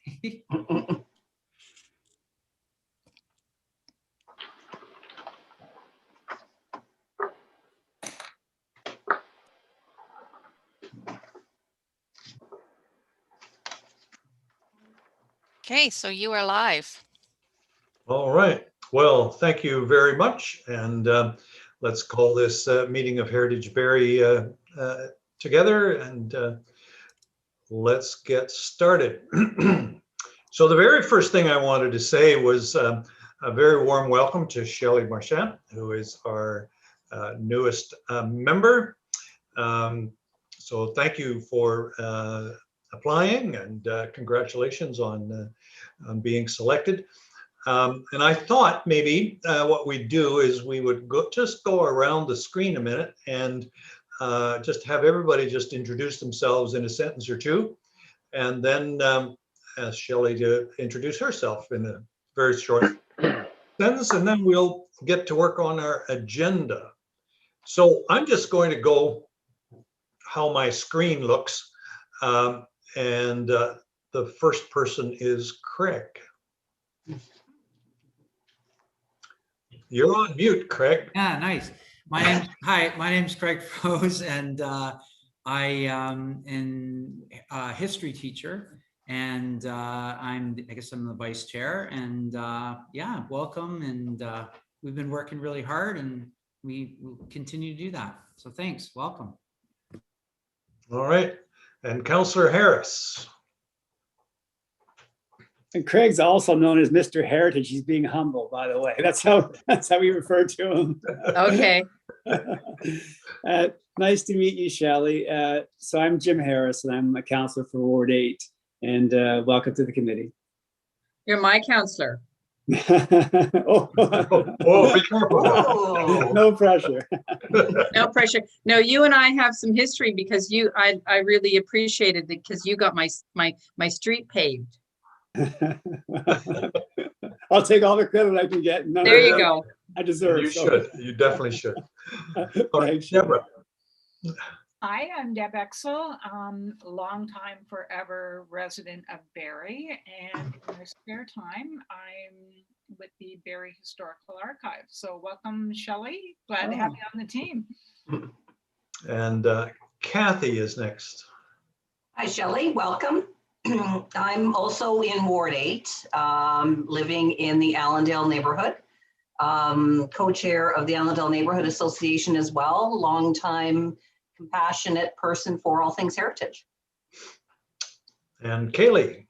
Okay, so you are live. All right. Well, thank you very much. And let's call this meeting of Heritage Barrie together, and let's get started. So the very first thing I wanted to say was a very warm welcome to Shelly Marchand, who is our newest member. So thank you for applying, and congratulations on being selected. And I thought maybe what we'd do is we would just go around the screen a minute and just have everybody just introduce themselves in a sentence or two, and then ask Shelly to introduce herself in a very short sentence, and then we'll get to work on our agenda. So I'm just going to go how my screen looks, and the first person is Craig. You're on mute, Craig. Yeah, nice. Hi, my name's Craig Rose, and I am a history teacher, and I guess I'm the vice chair, and yeah, welcome. And we've been working really hard, and we will continue to do that. So thanks, welcome. All right, and Councillor Harris. And Craig's also known as Mr. Heritage. He's being humble, by the way. That's how we refer to him. Okay. Nice to meet you, Shelly. So I'm Jim Harris, and I'm a councillor for Ward 8. And welcome to the committee. You're my councillor. Oh, be careful. Oh. No pressure. No pressure. No, you and I have some history, because I really appreciated it, because you got my street paved. I'll take all the credit I can get. No, There you go. I deserve it. You should. You definitely should. All right, Deborah. Hi, I'm Deb Exel, longtime, forever resident of Barrie, and in my spare time, I'm with the Barrie Historical Archive. So welcome, Shelly. Glad to have you on the team. And Kathy is next. Hi, Shelly. Welcome. I'm also in Ward 8, living in the Allendale neighborhood. Co-chair of the Allendale Neighborhood Association as well. Longtime compassionate person for all things heritage. And Kaylee.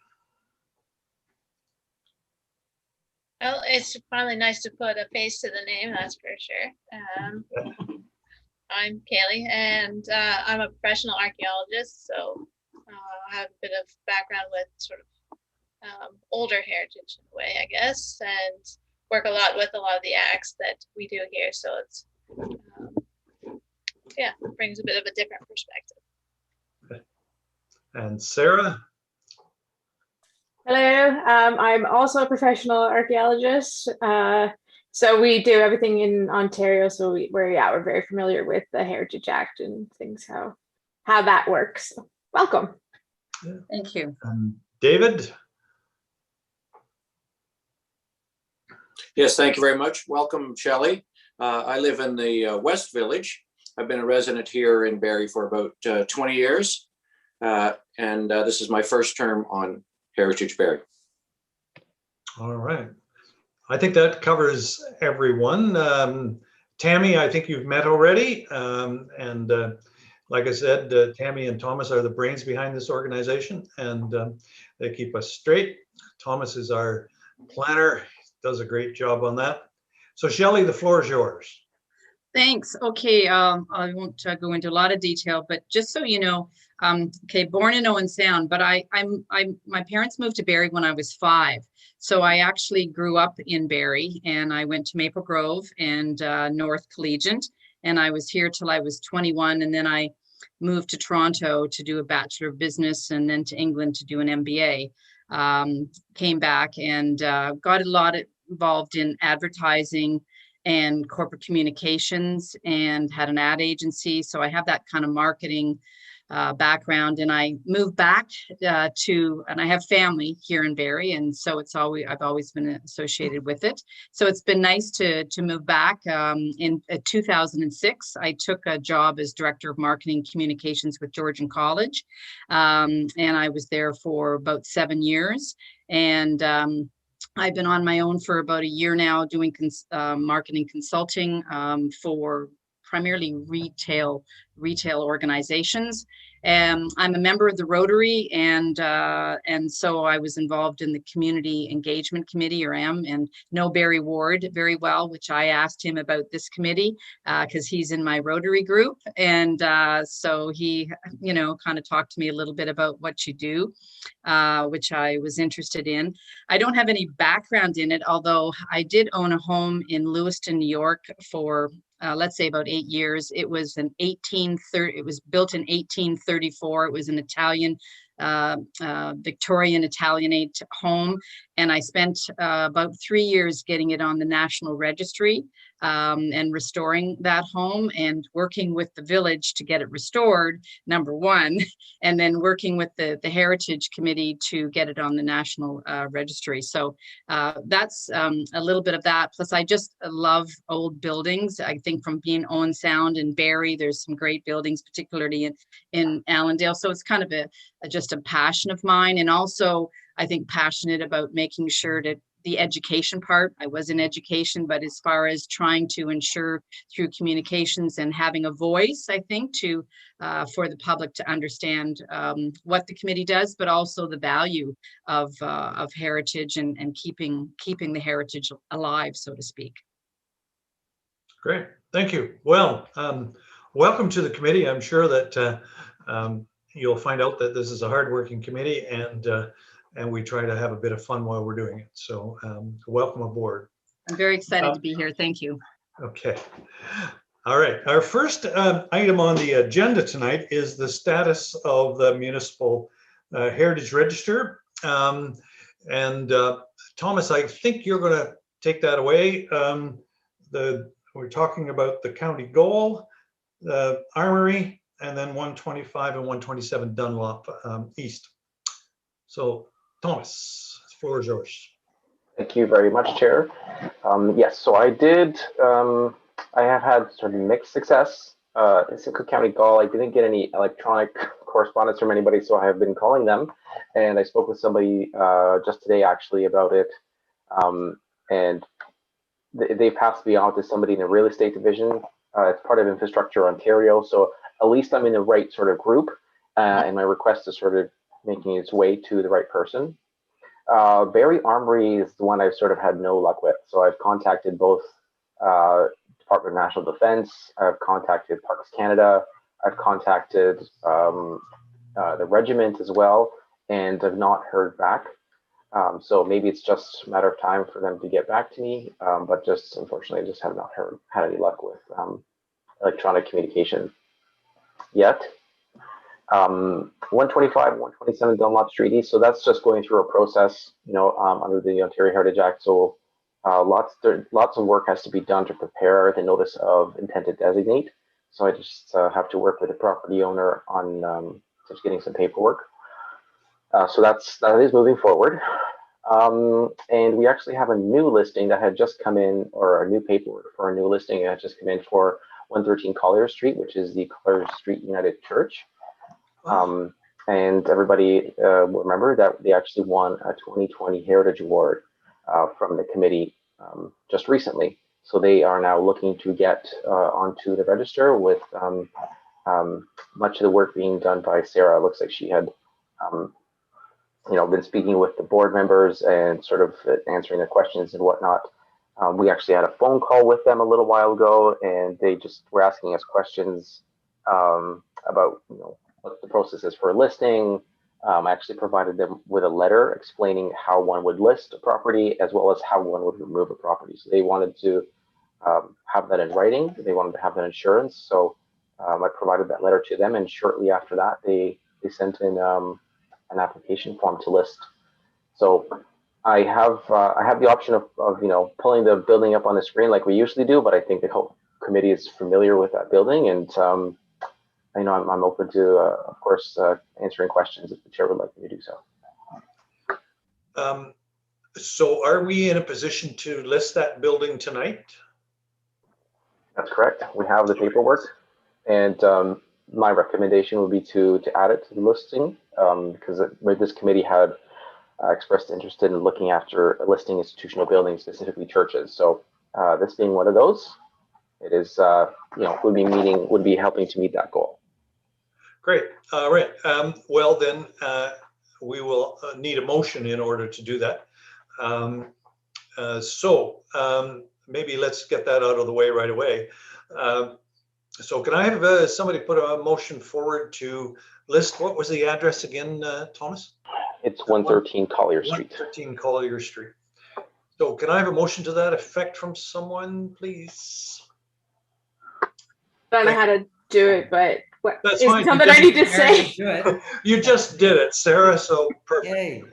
Well, it's finally nice to put a face to the name, that's for sure. I'm Kaylee, and I'm a professional archaeologist, so I have a bit of background with sort of older heritage in a way, I guess, and work a lot with a lot of the acts that we do here. So it's, yeah, it brings a bit of a different perspective. Okay. And Sarah? Hello, I'm also a professional archaeologist. So we do everything in Ontario. So we're very familiar with the Heritage Act and things, how that works. So, welcome. Yeah. Thank you. David? Yes, thank you very much. Welcome, Shelly. I live in the West Village. I've been a resident here in Barrie for about 20 years. And this is my first term on Heritage Barrie. All right. I think that covers everyone. Tammy, I think you've met already. And like I said, Tammy and Thomas are the brains behind this organization, and they keep us straight. Thomas is our planner, does a great job on that. So Shelly, the floor is yours. Thanks. Okay, I won't go into a lot of detail, but just so you know, okay, born in Owen Sound, but my parents moved to Barrie when I was 5. So I actually grew up in Barrie, and I went to Maple Grove and North Collegiate, and I was here till I was 21, and then I moved to Toronto to do a Bachelor of Business, and then to England to do an MBA. Came back and got a lot involved in advertising and corporate communications, and had an ad agency. So I have that kind of marketing background, and I moved back and I have family here in Barrie, and so I've always been associated with it. So it's been nice to move back. In 2006, I took a job as Director of Marketing Communications with Georgian College, and I was there for about 7 years. And I've been on my own for about a year now, doing marketing consulting for primarily retail organizations. I'm a member of the Rotary, and so I was involved in the Community Engagement Committee, or am, and know Barrie Ward very well, which I asked him about this committee because he's in my Rotary group, and so he, kind of talked to me a little bit about what you do, which I was interested in. I don't have any background in it, although I did own a home in Lewiston, New York for let's say about 8 years. It was it was built in 1834. It was an Italian, Victorian Italianate home. And I spent about 3 years getting it on the National Registry and restoring that home, and working with the village to get it restored, number one, and then working with the Heritage Committee to get it on the National Registry. So that's a little bit of that. Plus, I just love old buildings. I think from being Owen Sound and Barrie, there's some great buildings, particularly in Allendale. So it's kind of just a passion of mine. And also, I think, passionate about making sure that the education part, I was in education, but as far as trying to ensure through communications and having a voice, I think, to for the public to understand what the committee does, but also the value of heritage and keeping the heritage alive, so to speak. Great, thank you. Well, welcome to the committee. I'm sure that you'll find out that this is a hardworking committee, and we try to have a bit of fun while we're doing it. So welcome aboard. I'm very excited to be here. Thank you. Okay. All right. Our first item on the agenda tonight is the status of the Municipal Heritage Register. And Thomas, I think you're going to take that away. We're talking about the county goal, the armory, and then 125 and 127 Dunlop East. So Thomas, the floor is yours. Thank you very much, Chair. Yes, so I have had sort of mixed success. It's a Cook County Gall. I didn't get any electronic correspondence from anybody, so I have been calling them. And I spoke with somebody just today actually about it. And they passed me on to somebody in the real estate division. It's part of Infrastructure Ontario. So at least I'm in the right sort of group, and my request is sort of making its way to the right person. Barrie Armory is the one I've sort of had no luck with. So I've contacted both Department of National Defense, I've contacted Parks Canada, I've contacted the regiment as well, and I've not heard back. So maybe it's just a matter of time for them to get back to me, but just unfortunately I just have not had any luck with electronic communication yet. 125, 127 Dunlop Street East. So that's just going through a process, under the Ontario Heritage Act. So lots of work has to be done to prepare the notice of intent to designate. So I just have to work with the property owner on just getting some paperwork. So that is moving forward. And we actually have a new listing that had just come in, or a new paperwork for a new listing that had just come in for 113 Collier Street, which is the Collier Street United Church. And everybody will remember that they actually won a 2020 Heritage Award from the committee just recently. So they are now looking to get onto the register with much of the work being done by Sarah. It looks like she had been speaking with the board members and sort of answering their questions and whatnot. We actually had a phone call with them a little while ago, and they just were asking us questions about what the process is for a listing. I actually provided them with a letter explaining how one would list a property as well as how one would remove a property. So they wanted to have that in writing. They wanted to have that insurance. So I provided that letter to them, and shortly after that, they sent in an application form to list. So I have the option of pulling the building up on the screen like we usually do, but I think the whole committee is familiar with that building, and I know I'm open to, of course, answering questions if the chair would like me to do so. So are we in a position to list that building tonight? That's correct. We have the paperwork, and my recommendation would be to add it to the listing because this committee had expressed interest in looking after listing institutional buildings, specifically churches. So this being one of those, it is would be helping to meet that goal. Great. All right. Well, then we will need a motion in order to do that. Maybe let's get that out of the way right away. So can I have somebody put a motion forward to list, what was the address again, Thomas? It's 113 Collier Street. 113 Collier Street. So can I have a motion to that effect from someone, please? I don't know how to do it, but what That's is fine. something I need to say? Do it. You just did it, Sarah, so perfect. Yay.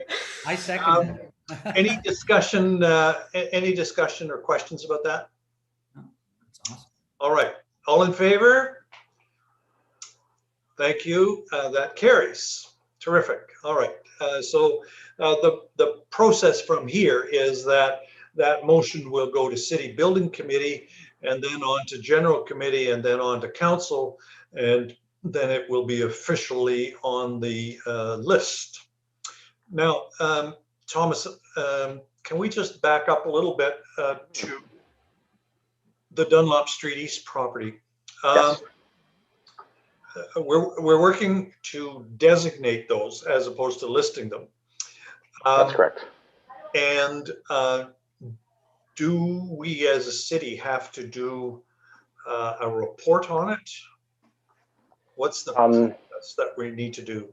I second it. Any discussion or questions about that? That's awesome. All right, all in favor? Thank you, that carries. Terrific. All right, so the process from here is that motion will go to City Building Committee and then on to General Committee and then on to Council, and then it will be officially on the list. Now, Thomas, can we just back up a little bit to the Dunlop Street East property? Yes. We're working to designate those as opposed to listing them. That's correct. And do we as a city have to do a report on it? What's the process that we need to do?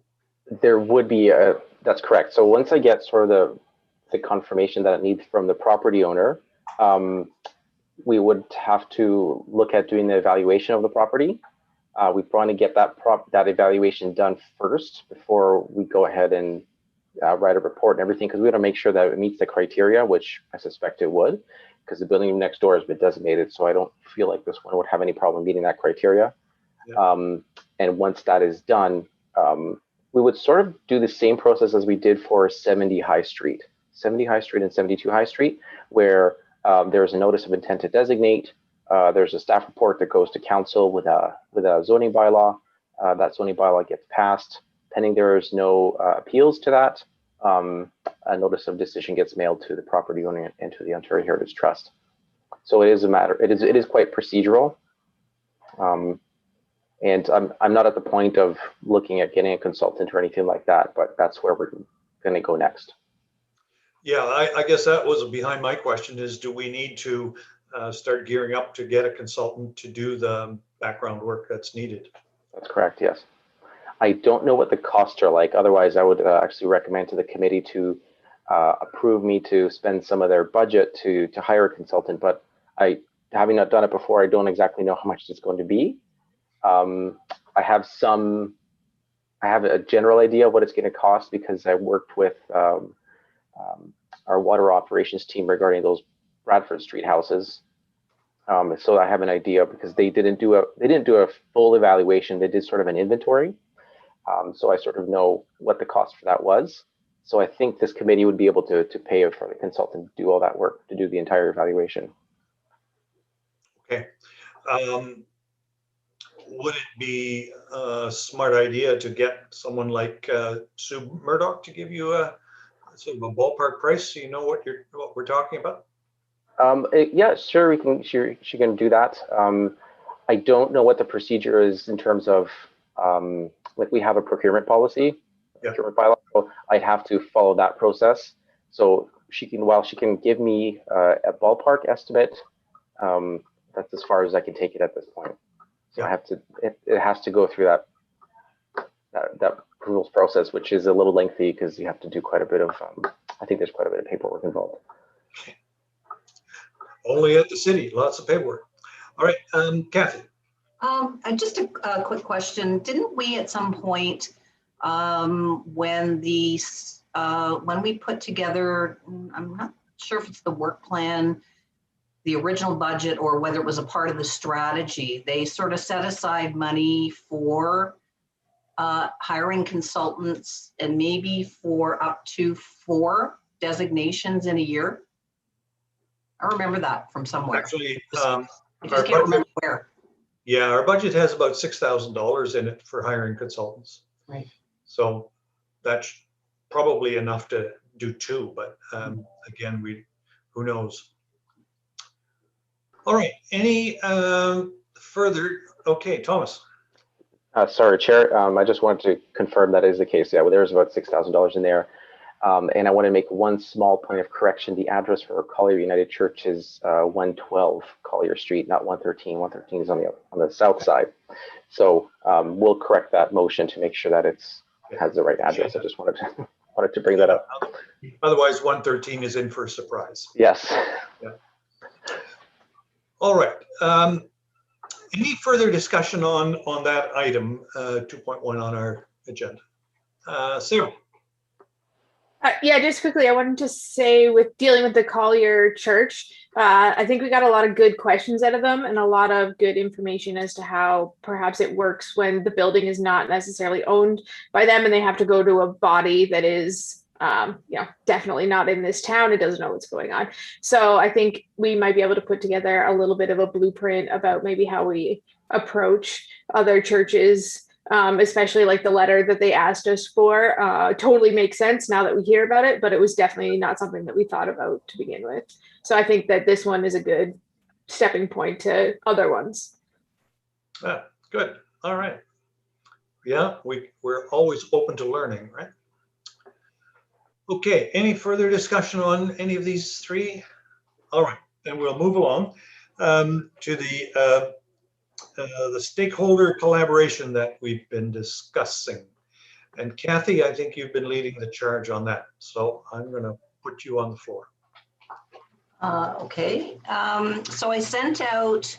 There would be that's correct. So once I get sort of the confirmation that it needs from the property owner, we would have to look at doing the evaluation of the property. We want to get that evaluation done first before we go ahead and write a report and everything, because we want to make sure that it meets the criteria, which I suspect it would, because the building next door has been designated. So I don't feel like this one would have any problem meeting that criteria. Yeah. And once that is done, we would sort of do the same process as we did for 70 High Street and 72 High Street, where there's a notice of intent to designate. There's a staff report that goes to council with a zoning bylaw. That zoning bylaw gets passed. Pending there is no appeals to that, a notice of decision gets mailed to the property owner and to the Ontario Heritage Trust. So it is a matter. It is quite procedural. And I'm not at the point of looking at getting a consultant or anything like that, but that's where we're going to go next. Yeah, I guess that was behind my question is, do we need to start gearing up to get a consultant to do the background work that's needed? That's correct, yes. I don't know what the costs are like. Otherwise, I would actually recommend to the committee to approve me to spend some of their budget to hire a consultant. But having not done it before, I don't exactly know how much it's going to be. I have a general idea of what it's going to cost because I worked with our water operations team regarding those Bradford Street houses. So I have an idea because they didn't do a full evaluation. They did sort of an inventory. So I sort of know what the cost for that was. So I think this committee would be able to pay for the consultant to do all that work, to do the entire evaluation. Okay. Would it be a smart idea to get someone like Sue Murdoch to give you a sort of a ballpark price so you know what we're talking about? Yeah, sure. She can do that. I don't know what the procedure is in terms of like we have a procurement policy, procurement bylaw. So I'd have to follow that process. So while she can give me a ballpark estimate, that's as far as I can take it at this point. So I have to. It has to go through that approvals process, which is a little lengthy because you have to do quite a bit of. I think there's quite a bit of paperwork involved. Only at the city, lots of paperwork. All right, Kathy. Just a quick question. Didn't we at some point when we put together, I'm not sure if it's the work plan, the original budget or whether it was a part of the strategy, they sort of set aside money for hiring consultants and maybe for up to 4 designations in a year. I remember that from somewhere. Actually, I just can't remember where. yeah, our budget has about $6,000 in it for hiring consultants. Right. So that's probably enough to do 2, but again, who knows? All right, any further? Okay, Thomas. Sorry, Chair. I just wanted to confirm that is the case. Yeah, well, there's about $6,000 in there. And I want to make one small point of correction. The address for Collier United Church is 112 Collier Street, not 113. 113 is on the south side. So we'll correct that motion to make sure that it has the right address. I just wanted to bring that up. Otherwise, 113 is in for a surprise. Yes. Yeah. All right. Any further discussion on that item, 2.1 on our agenda? Sarah. Yeah, just quickly, I wanted to say with dealing with the Collier Church, I think we got a lot of good questions out of them and a lot of good information as to how perhaps it works when the building is not necessarily owned by them and they have to go to a body that is, definitely not in this town. It doesn't know what's going on. So I think we might be able to put together a little bit of a blueprint about maybe how we approach other churches. Especially like the letter that they asked us for, totally makes sense now that we hear about it, but it was definitely not something that we thought about to begin with. So I think that this one is a good stepping point to other ones. Good. All right. Yeah, we're always open to learning, right? Okay, any further discussion on any of these 3? All right, then we'll move along to the stakeholder collaboration that we've been discussing. And Kathy, I think you've been leading the charge on that. So I'm going to put you on the floor. Okay. So I sent out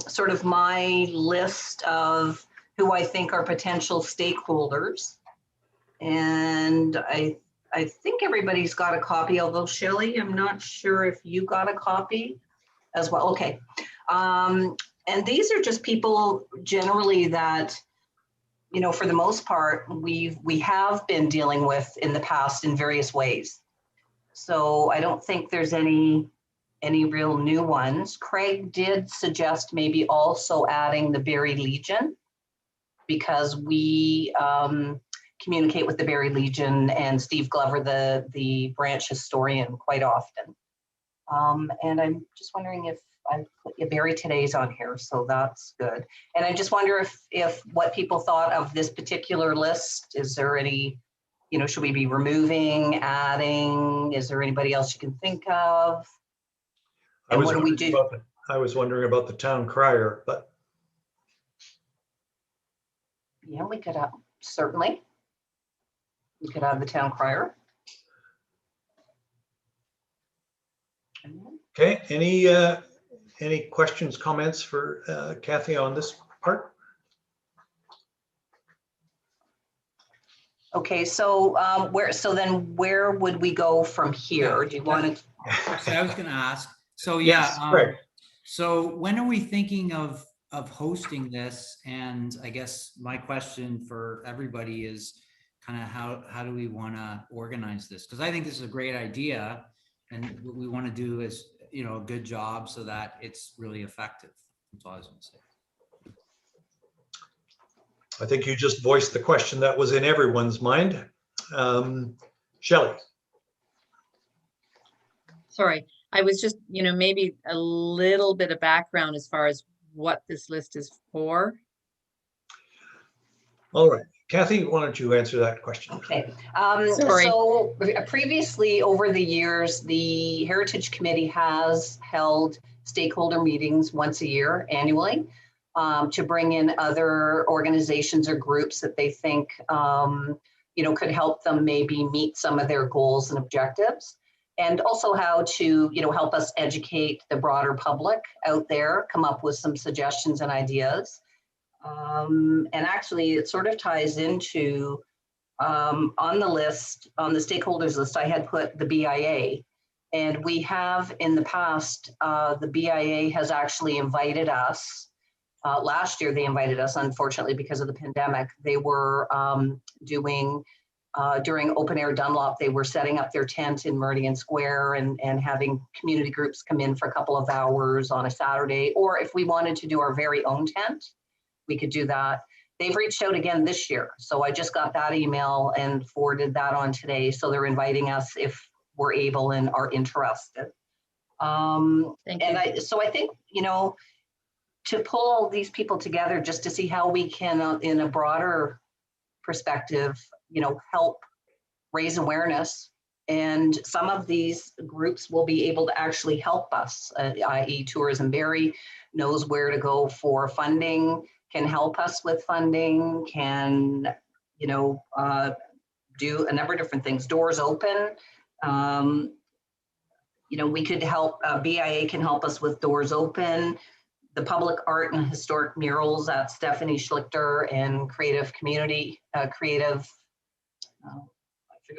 sort of my list of who I think are potential stakeholders. And I think everybody's got a copy, although Shelly, I'm not sure if you got a copy as well. Okay. And these are just people generally that, for the most part, we have been dealing with in the past in various ways. So I don't think there's any real new ones. Craig did suggest maybe also adding the Barrie Legion, because we communicate with the Barrie Legion and Steve Glover, the branch historian, quite often. And I'm just wondering if I put Barrie today's on here, so that's good. And I just wonder if what people thought of this particular list. Is there any, should we be removing, adding? Is there anybody else you can think of? And what do we do? I was wondering about the town crier, but. Yeah, we could have, certainly. We could have the town crier. Okay, any questions, comments for Kathy on this part? Okay, so where would we go from here? Do you want to? So I was going to ask. So Yes, so when are we thinking of hosting this? And I guess my question for everybody is kind of how do we want to organize this? Because I think this is a great idea, and what we want to do is a good job so that it's really effective. That's all I was going to say. I think you just voiced the question that was in everyone's mind. Shelly. Sorry, I was just, maybe a little bit of background as far as what this list is for. All right. Kathy, why don't you answer that question? Okay. Sorry. So previously, over the years, the Heritage Committee has held stakeholder meetings once a year, annually, to bring in other organizations or groups that they think, could help them maybe meet some of their goals and objectives. And also how to, help us educate the broader public out there, come up with some suggestions and ideas. And actually, it sort of ties into, on the list, on the stakeholders list, I had put the BIA. And we have in the past, the BIA has actually invited us. Last year, they invited us, unfortunately, because of the pandemic. They were doing, during Open Air Dunlop, they were setting up their tent in Meridian Square and having community groups come in for a couple of hours on a Saturday. Or if we wanted to do our very own tent, we could do that. They've reached out again this year. So I just got that email and forwarded that on today. So they're inviting us if we're able and are interested. Thank you. So I think, you know, to pull all these people together just to see how we can, in a broader perspective, you know, help raise awareness. And some of these groups will be able to actually help us, i.e. Tourism Barrie knows where to go for funding, can help us with funding, can, you know, do a number of different things. Doors Open, you know, we could help, BIA can help us with Doors Open, the public art and historic murals at Stephanie Schlichter and Creative Community, I forget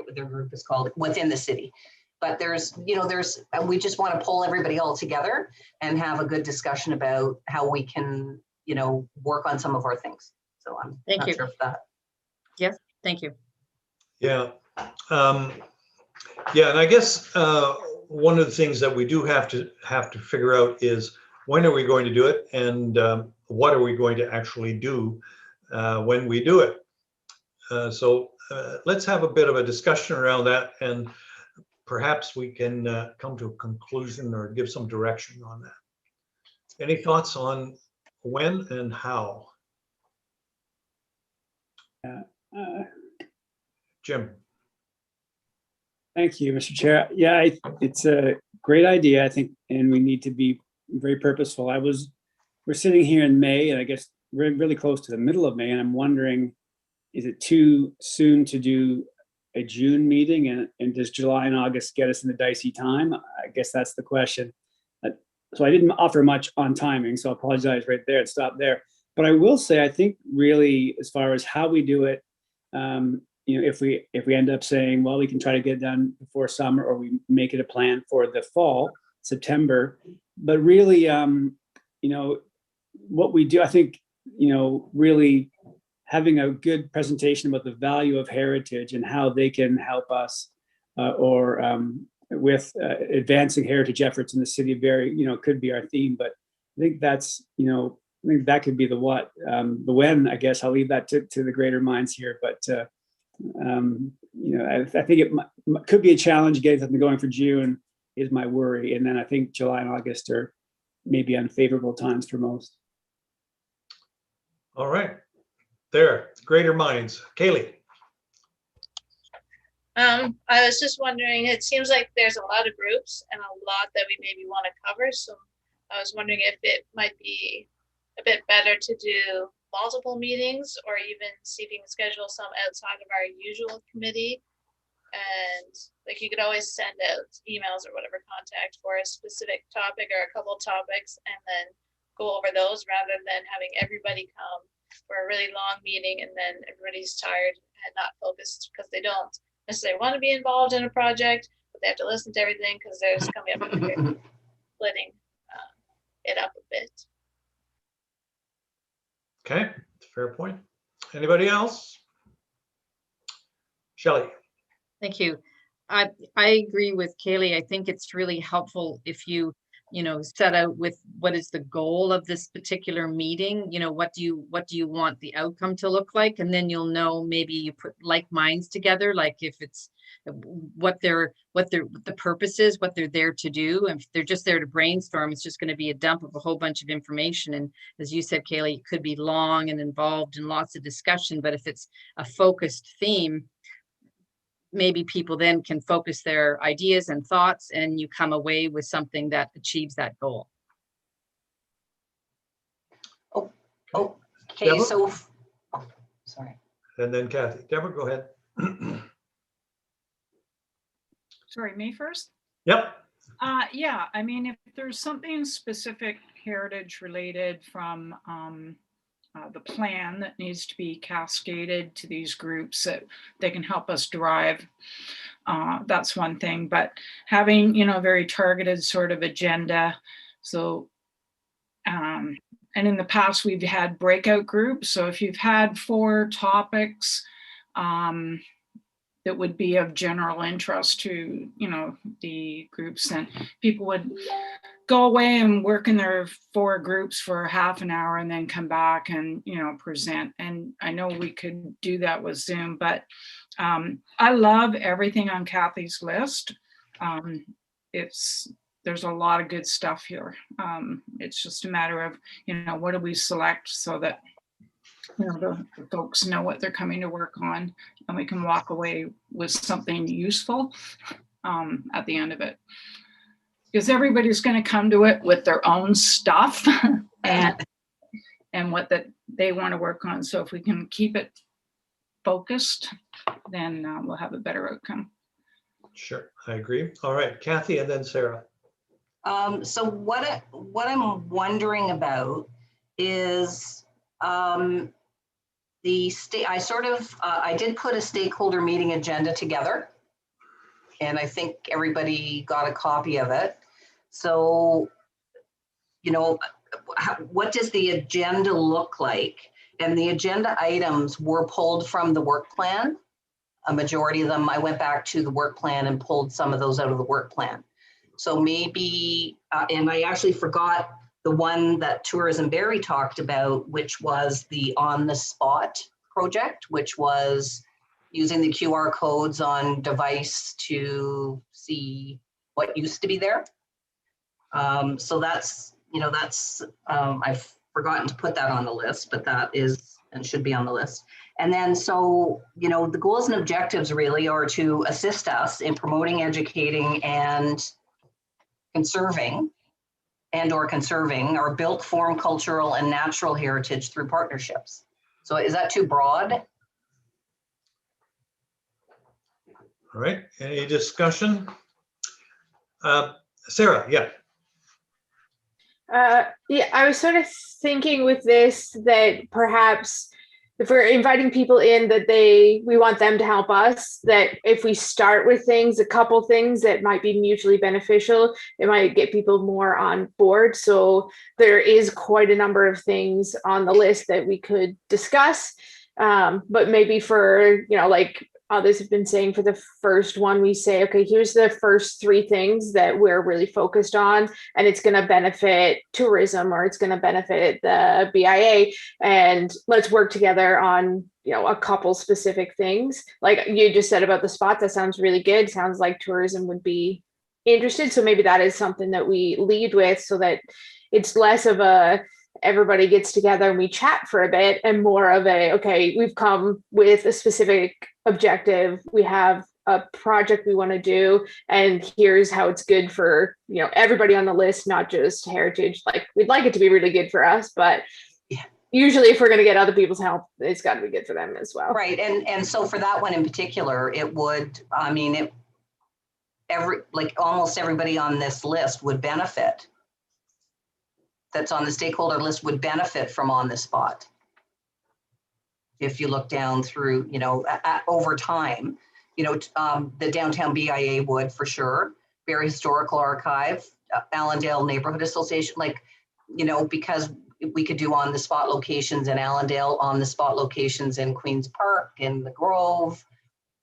what their group is called, within the city. But there's, you know, we just want to pull everybody all together and have a good discussion about how we can, you know, work on some of our things. So I'm Thank not you. sure if that. Yes, thank you. Yeah. Yeah, and I guess one of the things that we do have to figure out is when are we going to do it, and what are we going to actually do when we do it. So let's have a bit of a discussion around that, and perhaps we can come to a conclusion or give some direction on that. Any thoughts on when and how? Jim. Thank you, Mr. Chair. Yeah, it's a great idea, I think, and we need to be very purposeful. We're sitting here in May, and I guess we're really close to the middle of May, and I'm wondering, is it too soon to do a June meeting, and does July and August get us in the dicey time? I guess that's the question. So I didn't offer much on timing, so I apologize right there and stop there. But I will say, I think really, as far as how we do it, you know, if we end up saying, well, we can try to get it done before summer, or we make it a plan for the fall, September. But really, you know, what we do, I think, you know, really having a good presentation about the value of heritage and how they can help us with advancing heritage efforts in the city of Barrie, you know, could be our theme. But I think that's, you know, I think that could be the what. The when, I guess I'll leave that to the greater minds here. But, you know, I think it could be a challenge getting something going for June is my worry. And then I think July and August are maybe unfavorable times for most. All right. There, greater minds. Kaylee. I was just wondering, it seems like there's a lot of groups and a lot that we maybe want to cover. So I was wondering if it might be a bit better to do multiple meetings, or even see if you can schedule some outside of our usual committee. And like, you could always send out emails or whatever contact for a specific topic or a couple topics, and then go over those, rather than having everybody come for a really long meeting and then everybody's tired and not focused because they don't necessarily want to be involved in a project, but they have to listen to everything because they're just coming up and splitting it up a bit. Okay, fair point. Anybody else? Shelly. Thank you. I agree with Kaylee. I think it's really helpful if you set out with what is the goal of this particular meeting. You know, what do you want the outcome to look like? And then you'll know, maybe you put like minds together, like if it's what the purpose is, what they're there to do. And if they're just there to brainstorm, it's just going to be a dump of a whole bunch of information. And as you said, Kaylee, it could be long and involved in lots of discussion. But if it's a focused theme, maybe people then can focus their ideas and thoughts, and you come away with something that achieves that goal. Okay, Deborah? so, sorry. And then Kathy. Deborah, go ahead. Sorry, me first? Yep. Yeah, I mean, if there's something specific heritage related from the plan that needs to be cascaded to these groups that they can help us drive, That's one thing, but having, you know, a very targeted sort of agenda. So, and in the past we've had breakout groups. So if you've had 4 topics that would be of general interest to, you know, the groups, then people would go away and work in their 4 groups for half an hour and then come back and, you know, present. And I know we could do that with Zoom, but I love everything on Kathy's list. There's a lot of good stuff here. It's just a matter of, you know, what do we select so that, you know, the folks know what they're coming to work on, and we can walk away with something useful at the end of it. Because everybody's going to come to it with their own stuff and what that they want to work on. So if we can keep it focused, then we'll have a better outcome. Sure, I agree. All right, Kathy, and then Sarah. So what I'm wondering about is I did put a stakeholder meeting agenda together, and I think everybody got a copy of it. So, you know, what does the agenda look like? And the agenda items were pulled from the work plan. A majority of them, I went back to the work plan and pulled some of those out of the work plan. So maybe, and I actually forgot the one that Tourism Barrie talked about, which was the on the spot project, which was using the QR codes on device to see what used to be there. So that's, you know, that's, I've forgotten to put that on the list, but that is and should be on the list. And then, so, you know, the goals and objectives really are to assist us in promoting, educating, and conserving our built form cultural and natural heritage through partnerships. So is that too broad? All right, any discussion? Sarah, yeah. Yeah, I was sort of thinking with this that perhaps if we're inviting people in that we want them to help us, that if we start with a couple things that might be mutually beneficial, it might get people more on board. So there is quite a number of things on the list that we could discuss, but maybe for, you know, like others have been saying, for the first one, we say, okay, here's the first 3 things that we're really focused on, and it's going to benefit tourism or it's going to benefit the BIA, and let's work together on, you know, a couple specific things. Like you just said about the spot, that sounds really good. Sounds like tourism would be interested. So maybe that is something that we lead with, so that it's less of a everybody gets together and we chat for a bit, and more of a, okay, we've come with a specific objective, we have a project we want to do, and here's how it's good for, you know, everybody on the list, not just heritage. Like, we'd like it to be really good for us, but yeah, usually if we're going to get other people's help, it's got to be good for them as well. Right. And so for that one in particular, it would, I mean, almost everybody on this list would benefit. That's on the stakeholder list would benefit from on the spot. If you look down through, you know, over time, you know, the Downtown BIA would for sure, Barrie Historical Archive, Allendale Neighborhood Association, like, you know, because we could do on the spot locations in Allendale, on the spot locations in Queen's Park, in the Grove,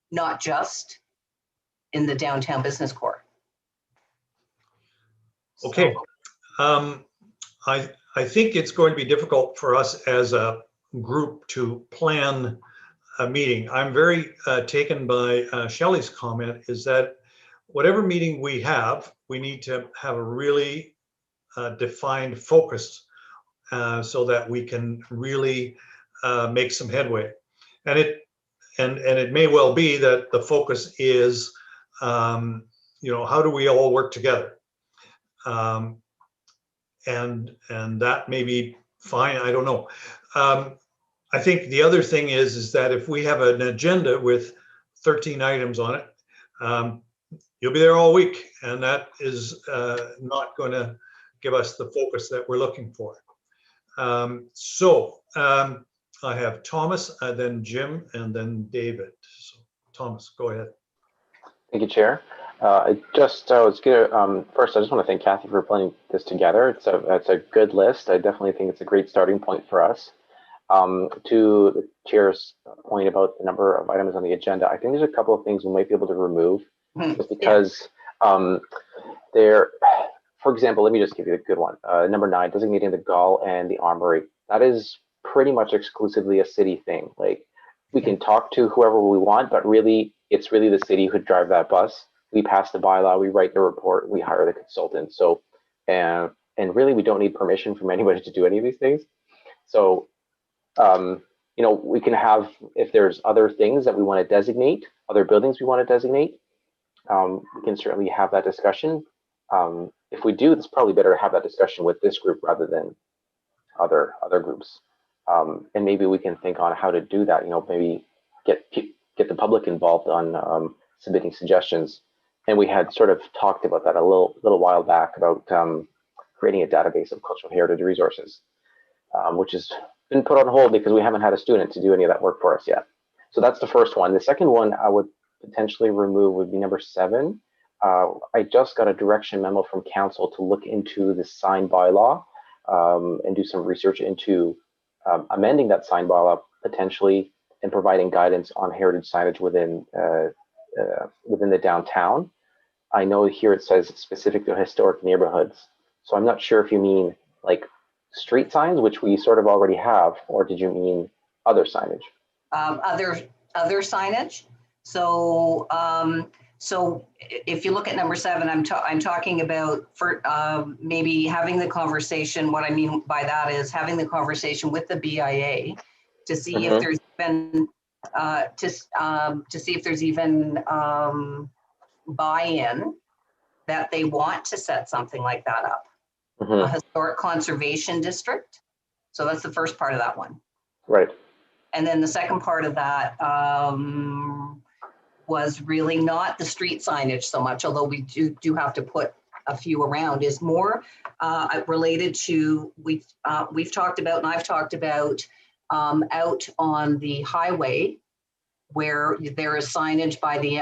not just in the downtown business core. Okay. So, I think it's going to be difficult for us as a group to plan a meeting. I'm very taken by Shelly's comment, is that whatever meeting we have, we need to have a really defined focus so that we can really make some headway. And it may well be that the focus is, you know, how do we all work together? And that may be fine, I don't know. I think the other thing is that if we have an agenda with 13 items on it, you'll be there all week, and that is not going to give us the focus that we're looking for. So I have Thomas, then Jim, and then David. So Thomas, go ahead. Thank you, Chair. I was gonna, first, I just want to thank Kathy for putting this together. It's a good list. I definitely think it's a great starting point for us. To the Chair's point about the number of items on the agenda, I think there's a couple of things we might be able to remove, just because they're, for example, let me just give you a good one. Number 9, designating the Gall and the Armory. That is pretty much exclusively a city thing. Like, we can talk to whoever we want, but really, it's really the city who drive that bus. We pass the bylaw, we write the report, we hire the consultant. So, and really, we don't need permission from anybody to do any of these things. So, you know, we can have, if there's other things that we want to designate, other buildings we want to designate, we can certainly have that discussion. If we do, it's probably better to have that discussion with this group rather than other groups. And maybe we can think on how to do that. You know, maybe get the public involved on submitting suggestions. And we had sort of talked about that a little while back about creating a database of cultural heritage resources, which has been put on hold because we haven't had a student to do any of that work for us yet. So that's the first one. The second one I would potentially remove would be number 7. I just got a direction memo from council to look into the sign bylaw and do some research into amending that sign bylaw potentially and providing guidance on heritage signage within the downtown. I know here it says specific to historic neighborhoods. So I'm not sure if you mean like street signs, which we sort of already have, or did you mean other signage? Other signage. So so if you look at number 7, I'm talking about for maybe having the conversation. What I mean by that is having the conversation with the BIA to see if there's been to see if there's even buy-in that they want to set something like that up. A historic conservation district. So that's the first part of that one. Right. And then the second part of that was really not the street signage so much, although we do have to put a few around, is more related to, we've talked about, and I've talked about out on the highway where there is signage by the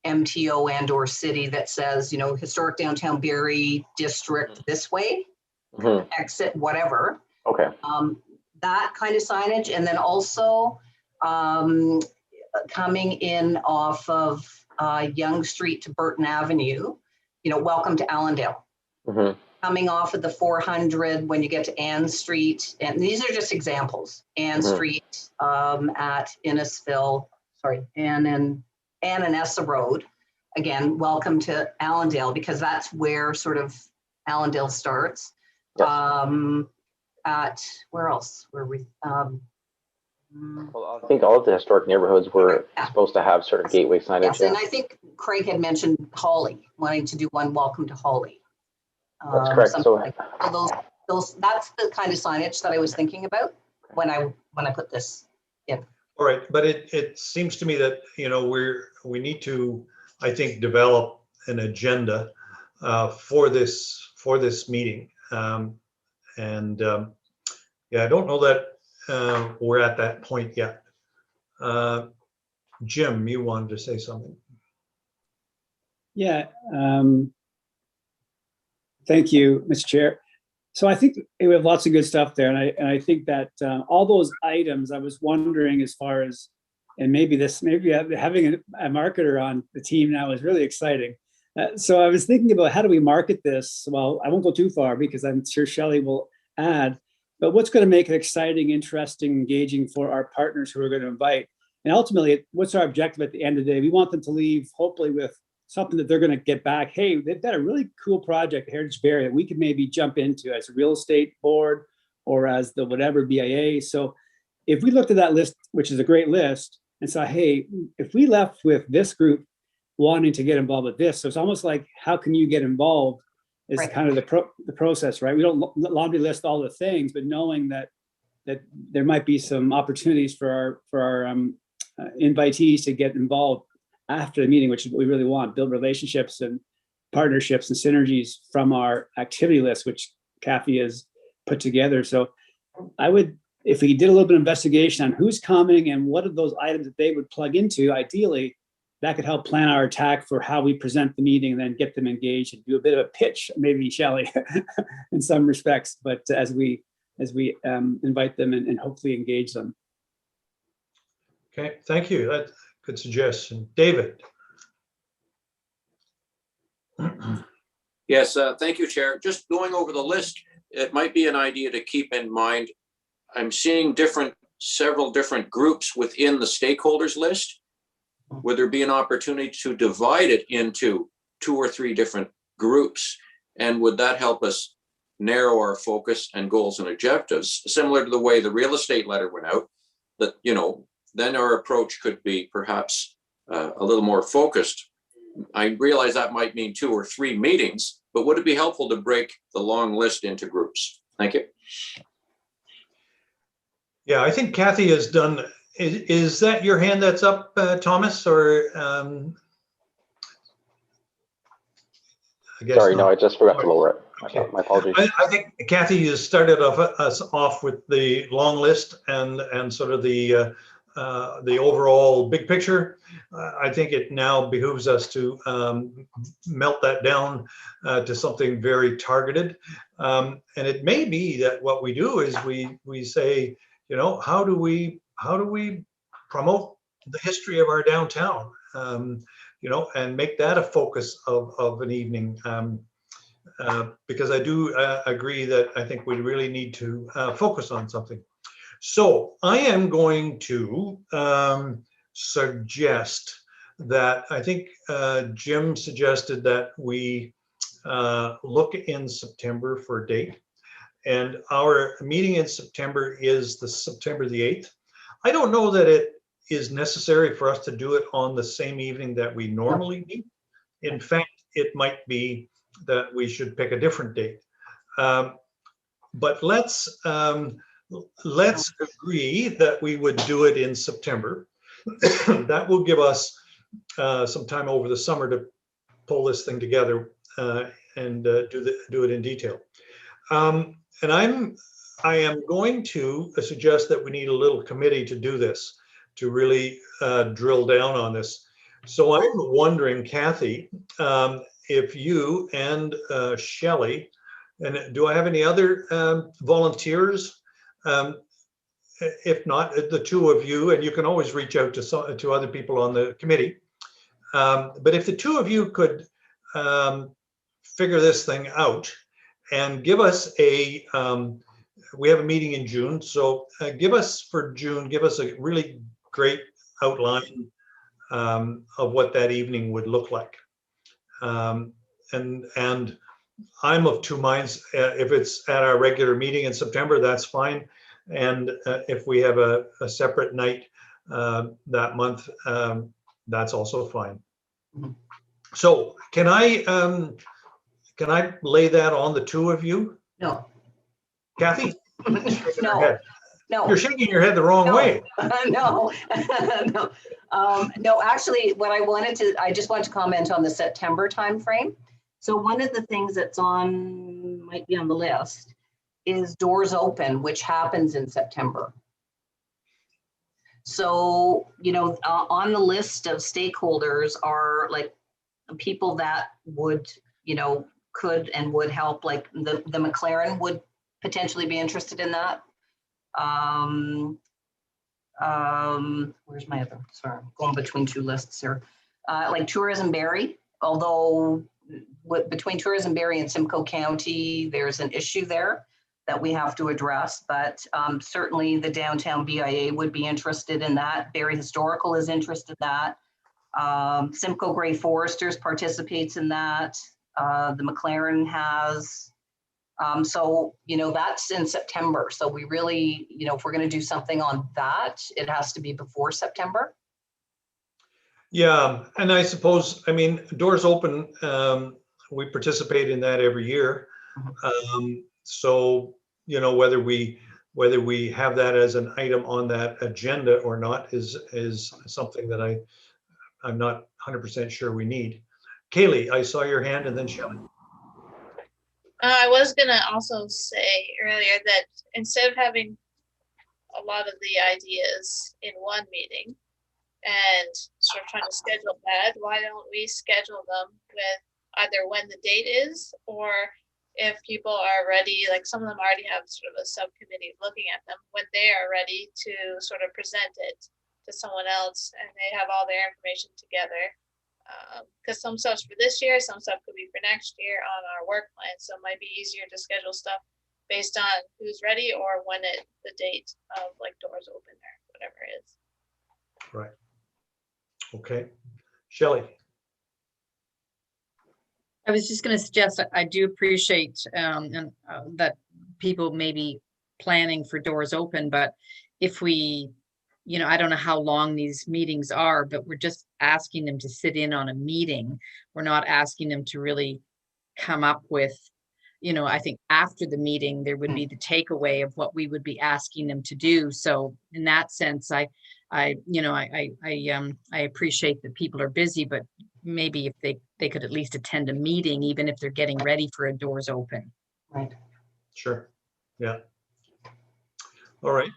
MTO and or city that says, you know, historic downtown Barrie district this way, exit, whatever. Okay. That kind of signage. And then also coming in off of Yonge Street to Burton Avenue, you know, welcome to Allendale. Coming off of the 400 when you get to Ann Street. And these are just examples. Ann Street at Innisfil, Ann and Essa Road. Again, welcome to Allendale, because that's where sort of Allendale starts. Yes. At where else were we? Well, I think all of the historic neighborhoods were supposed to have sort of gateway signage. Yes, and I think Craig had mentioned Hawley, wanting to do one welcome to Hawley. That's correct. So like those that's the kind of signage that I was thinking about when I put this in. All right, but it seems to me that, you know, we need to, I think, develop an agenda for this meeting, and yeah, I don't know that we're at that point yet. Jim, you wanted to say something? Yeah, thank you, Mr. Chair. So I think we have lots of good stuff there, and I think that all those items, I was wondering as far as, and maybe having a marketer on the team now is really exciting. So I was thinking about how do we market this? Well, I won't go too far because I'm sure Shelly will add, but what's going to make it exciting, interesting, engaging for our partners who are going to invite? And ultimately, what's our objective at the end of the day? We want them to leave hopefully with something that they're going to get back. Hey, they've got a really cool project, Heritage Barrie, that we could maybe jump into as a real estate board or as the whatever BIA. So if we looked at that list, which is a great list, and saw, hey, if we left with this group wanting to get involved with this, so it's almost like, how can you get involved is kind of the process, right? We don't laundry list all the things, but knowing that there might be some opportunities for our invitees to get involved after the meeting, which is what we really want, build relationships and partnerships and synergies from our activity list, which Kathy has put together. So I would, if we did a little bit of investigation on who's coming and what are those items that they would plug into, ideally, that could help plan our attack for how we present the meeting and then get them engaged and do a bit of a pitch, maybe Shelly, in some respects, but as we invite them and hopefully engage them. Okay, thank you. That's a good suggestion. David. Yes, thank you, Chair. Just going over the list, it might be an idea to keep in mind. I'm seeing several different groups within the stakeholders list. Would there be an opportunity to divide it into 2 or 3 different groups? And would that help us narrow our focus and goals and objectives, similar to the way the real estate letter went out, that, you know, then our approach could be perhaps a little more focused. I realize that might mean 2 or 3 meetings, but would it be helpful to break the long list into groups? Thank you. Yeah, I think Kathy has done, is that your hand that's up, Thomas, or? I guess Sorry, not. no, I just forgot to lower it. Okay. My apologies. I think Kathy has started us off with the long list and sort of the overall big picture. I think it now behooves us to melt that down to something very targeted. And it may be that what we do is we say, you know, how do we promote the history of our downtown, you know, and make that a focus of an evening. Because I do agree that I think we really need to focus on something. So I am going to suggest that I think Jim suggested that we look in September for a date. And our meeting in September is the September the 8th. I don't know that it is necessary for us to do it on the same evening that we normally meet. In fact, it might be that we should pick a different date. But let's agree that we would do it in September. That will give us some time over the summer to pull this thing together and do it in detail. And I am going to suggest that we need a little committee to do this, to really drill down on this. So I'm wondering, Kathy, if you and Shelly, and do I have any other volunteers? If not, the 2 of you, and you can always reach out to other people on the committee. But if the 2 of you could figure this thing out and give us we have a meeting in June, so give us a really great outline of what that evening would look like. And I'm of 2 minds. If it's at our regular meeting in September, that's fine. And if we have a separate night that month, that's also fine. So can I lay that on the 2 of you? No. Kathy? No. No. You're shaking your head the wrong way. No, no. No, actually, I just want to comment on the September timeframe. So one of the things that's might be on the list is Doors Open, which happens in September. So, you know, on the list of stakeholders are like people that would, you know, could and would help, like the Mclaren would potentially be interested in that. Where's my other, sorry, I'm going between 2 lists here. Like Tourism Barrie, although between Tourism Barrie and Simcoe County, there's an issue there that we have to address, but certainly the Downtown BIA would be interested in that. Barrie Historical is interested in that. Simcoe Grey Foresters participates in that. The Mclaren has. So, you know, that's in September. So we really, you know, if we're going to do something on that, it has to be before September. Yeah, and I suppose, I mean, Doors Open, we participate in that every year. So, you know, whether we have that as an item on that agenda or not is something that I'm not 100% sure we need. Kaylee, I saw your hand, and then Shelly. I was gonna also say earlier that instead of having a lot of the ideas in one meeting, and sort of trying to schedule that. Why don't we schedule them with either when the date is, or if people are ready, like some of them already have sort of a subcommittee looking at them, when they are ready to sort of present it to someone else and they have all their information together. Because some stuff's for this year, some stuff could be for next year on our work plan. So it might be easier to schedule stuff based on who's ready or when the date of like doors open or whatever it is. Right. Okay. Shelly. I was just going to suggest that I do appreciate that people may be planning for doors open, but if we, I don't know how long these meetings are, but we're just asking them to sit in on a meeting. We're not asking them to really come up with, I think after the meeting, there would be the takeaway of what we would be asking them to do. So in that sense, I appreciate that people are busy, but maybe if they could at least attend a meeting, even if they're getting ready for a doors open. Right. Sure. Yeah. All right.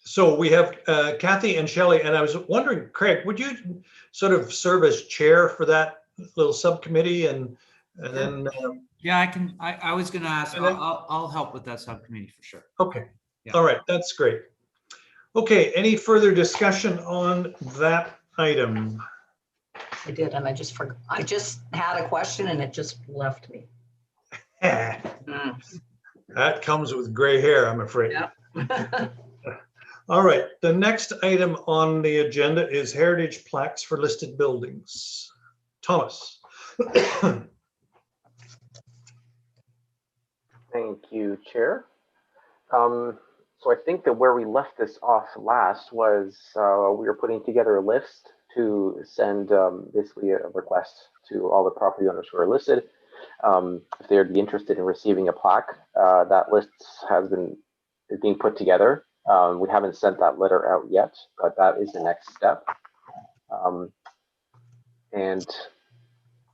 So we have Kathy and Shelly, and I was wondering, Craig, would you sort of serve as chair for that little subcommittee, and then? Yeah, I can. I was going to ask. And then- I'll help with that subcommittee for sure. Okay. Yeah. All right. That's great. Okay. Any further discussion on that item? I did, and I just forgot. I just had a question and it just left me. That comes with gray hair, I'm afraid. Yeah. All right, the next item on the agenda is heritage plaques for listed buildings. Thomas. Thank you, Chair. So I think that where we left this off last was we were putting together a list to send basically a request to all the property owners who are listed if they would be interested in receiving a plaque. That list is being put together. We haven't sent that letter out yet, but that is the next step. And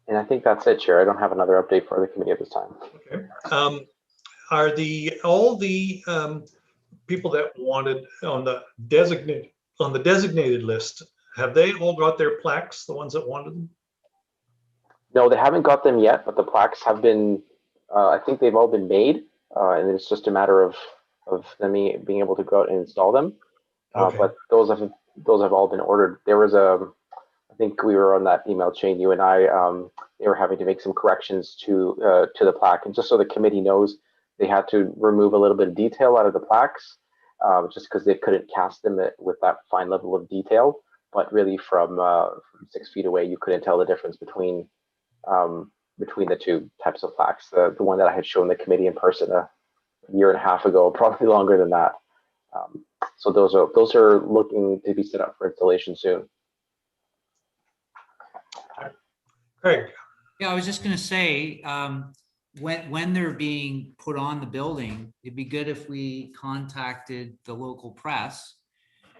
I think that's it, Chair. I don't have another update for the committee at this time. Okay. Are all the people that wanted on the designated list, have they all got their plaques, the ones that wanted them? No, they haven't got them yet, but the plaques have been, I think they've all been made, and it's just a matter of them being able to go out and install them. Okay. But those have all been ordered. There was I think we were on that email chain, you and I, they were having to make some corrections to the plaque, and just so the committee knows, they had to remove a little bit of detail out of the plaques, just because they couldn't cast them with that fine level of detail. But really, from 6 feet away, you couldn't tell the difference between the two types of plaques. The one that I had shown the committee in person a year and a half ago, probably longer than that. So those are looking to be set up for installation soon. Craig. Yeah, I was just going to say, when they're being put on the building, it'd be good if we contacted the local press,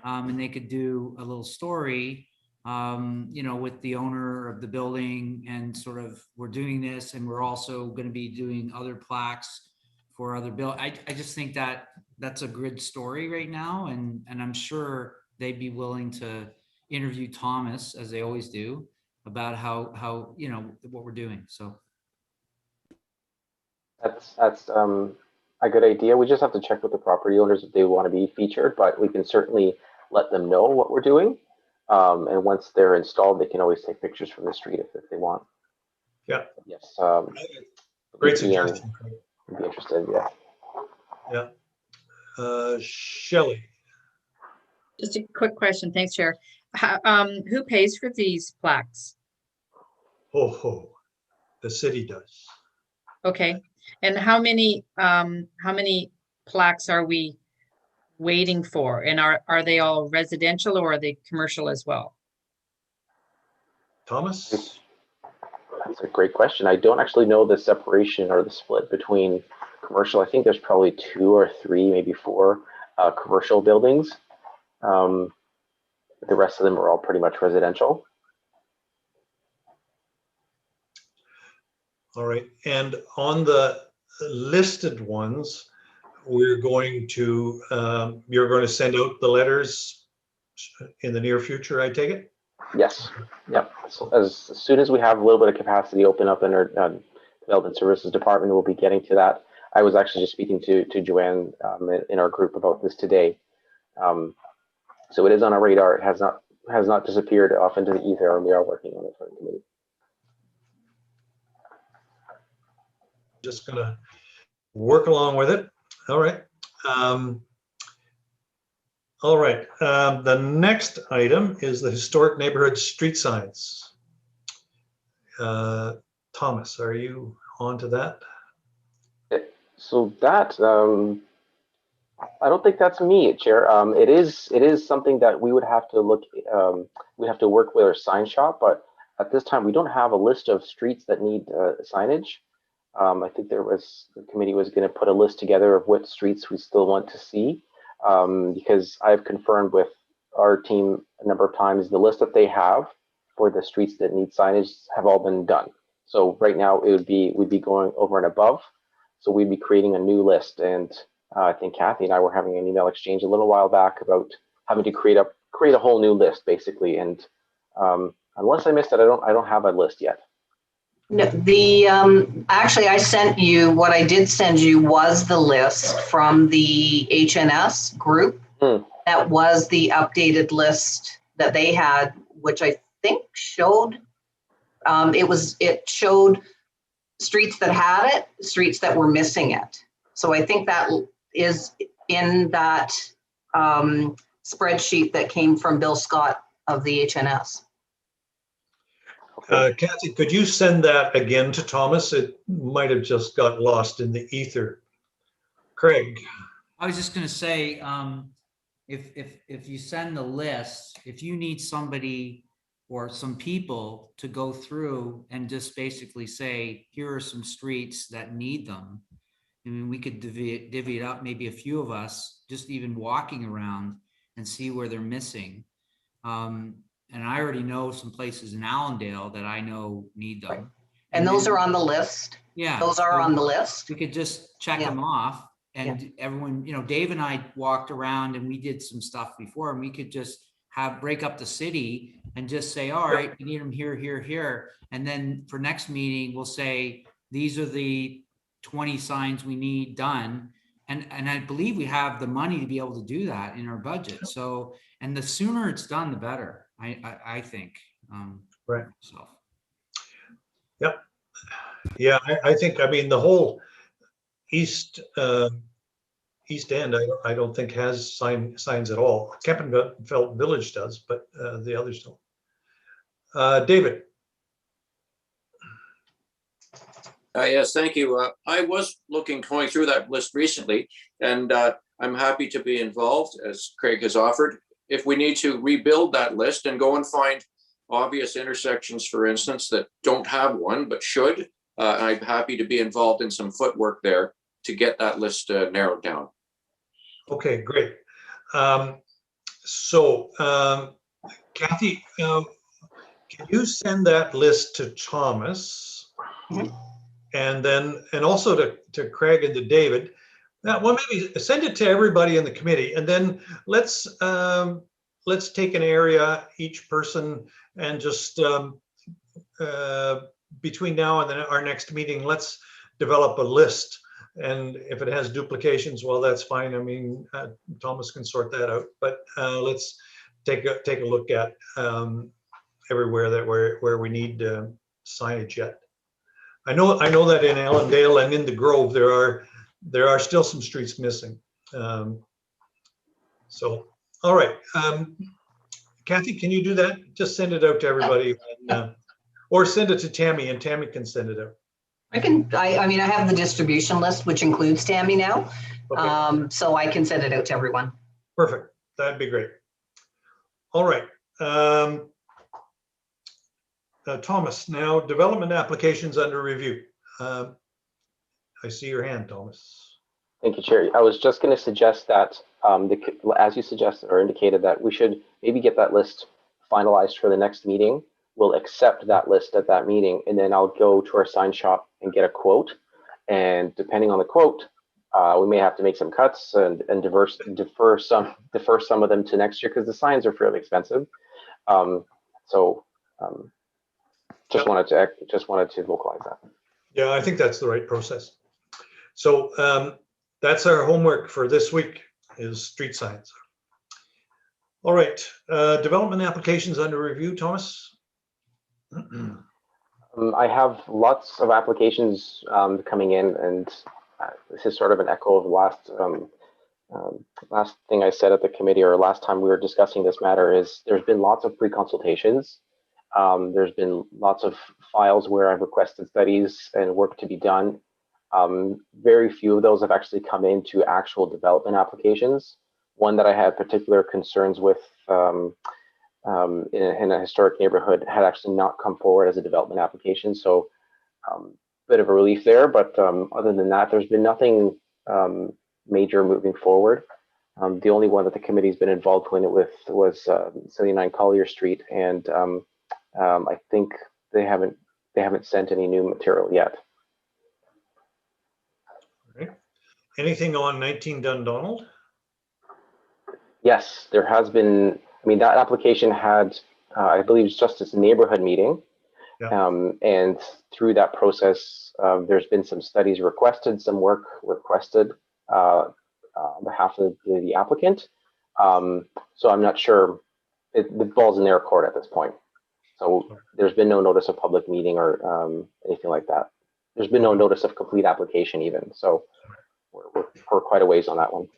and they could do a little story, with the owner of the building, and sort of, we're doing this, and we're also going to be doing other plaques for other I just think that that's a good story right now, and I'm sure they'd be willing to interview Thomas, as they always do, about how what we're doing. So that's a good idea. We just have to check with the property owners if they want to be featured, but we can certainly let them know what we're doing. And once they're installed, they can always take pictures from the street if they want. Yeah. Yes. Great suggestion. I'd be interested. Yeah. Yeah. Shelly. Just a quick question. Thanks, Chair. Who pays for these plaques? The city does. Okay. And how many plaques are we waiting for? And are they all residential, or are they commercial as well? Thomas? That's a great question. I don't actually know the separation or the split between commercial. I think there's probably 2 or 3, maybe 4 commercial buildings. The rest of them are all pretty much residential. All right. And on the listed ones, you're going to send out the letters in the near future, I take it? Yes. Yep. So as soon as we have a little bit of capacity open up in our development services department, we'll be getting to that. I was actually just speaking to Joanne in our group about this today. So it is on our radar. It has not disappeared off into the ether, and we are working on it for the committee. Just gonna work along with it. All right. All right. The next item is the historic neighborhood street signs. Thomas, are you on to that? So that I don't think that's me, Chair. It is something that we would have to look. We have to work with our sign shop, but at this time we don't have a list of streets that need signage. I think the committee was going to put a list together of what streets we still want to see, because I've confirmed with our team a number of times the list that they have for the streets that need signage have all been done. So right now we'd be going over and above. So we'd be creating a new list, and I think Kathy and I were having an email exchange a little while back about having to create a whole new list basically. And unless I missed it, I don't have a list yet. No, actually I sent you, what I did send you was the list from the HNS group. That was the updated list that they had, which I think showed, it showed streets that had it, streets that were missing it. So I think that is in that spreadsheet that came from Bill Scott of the HNS. Kathy, could you send that again to Thomas? It might have just got lost in the ether. Craig. I was just going to say, if you send the list, if you need somebody or some people to go through and just basically say, here are some streets that need them. I mean, we could divvy it up, maybe a few of us, just even walking around and see where they're missing. And I already know some places in Allendale that I know need them. Right. And those are on the list? Yeah. Those are on the list? We could just check them off, and everyone, Dave and I walked around and we did some stuff before, and we could just break up the city and just say, all right, we need them here, here, here. And then for next meeting, we'll say, these are the 20 signs we need done. And I believe we have the money to be able to do that in our budget. So, and the sooner it's done, the better, I think. Right. So. Yep. Yeah, I think, I mean, the whole East End, I don't think has signs at all. Kempenfeld Village does, but the others don't. David. Yes, thank you. I was going through that list recently, and I'm happy to be involved, as Craig has offered. If we need to rebuild that list and go and find obvious intersections, for instance, that don't have one but should, I'm happy to be involved in some footwork there to get that list narrowed down. Okay, great. Kathy, can you send that list to Thomas? Mm-hmm. And also to Craig and to David? Well, maybe send it to everybody in the committee, and then let's take an area, each person, and just between now and then our next meeting, let's develop a list. And if it has duplications, well, that's fine. I mean, Thomas can sort that out. But let's take a look at everywhere where we need signage yet. I know that in Allendale and in the Grove there are still some streets missing. So, all right, Kathy, can you do that? Just send it out to everybody, and, or send it to Tammy, and Tammy can send it out. I mean, I have the distribution list, which includes Tammy now. Okay. So I can send it out to everyone. Perfect. That'd be great. All right. Thomas, now development applications under review. I see your hand, Thomas. Thank you, Chair. I was just going to suggest that, as you suggested or indicated, that we should maybe get that list finalized for the next meeting. We'll accept that list at that meeting, and then I'll go to our sign shop and get a quote. And depending on the quote, We may have to make some cuts and defer some of them to next year because the signs are fairly expensive. Just wanted to vocalize that. Yeah, I think that's the right process. So that's our homework for this week is street signs. All right, development applications under review, Thomas. I have lots of applications coming in, and this is sort of an echo of the last thing I said at the committee, or last time we were discussing this matter, is there's been lots of pre-consultations. There's been lots of files where I've requested studies and work to be done. Very few of those have actually come into actual development applications. One that I had particular concerns with in a historic neighborhood had actually not come forward as a development application. So bit of a relief there, but other than that, there's been nothing major moving forward. The only one that the committee's been involved with was 79 Collier Street, and I think they haven't sent any new material yet. All right. Anything on 19 Dundonald? Yes, there has been. I mean, that application had, I believe, just its neighborhood meeting. Yeah. And through that process, there's been some studies requested, some work requested on behalf of the applicant. So I'm not sure, the ball's in their court at this point. So there's been no notice of public meeting or anything like that. There's been no notice of complete application even. So we're quite a ways on that one.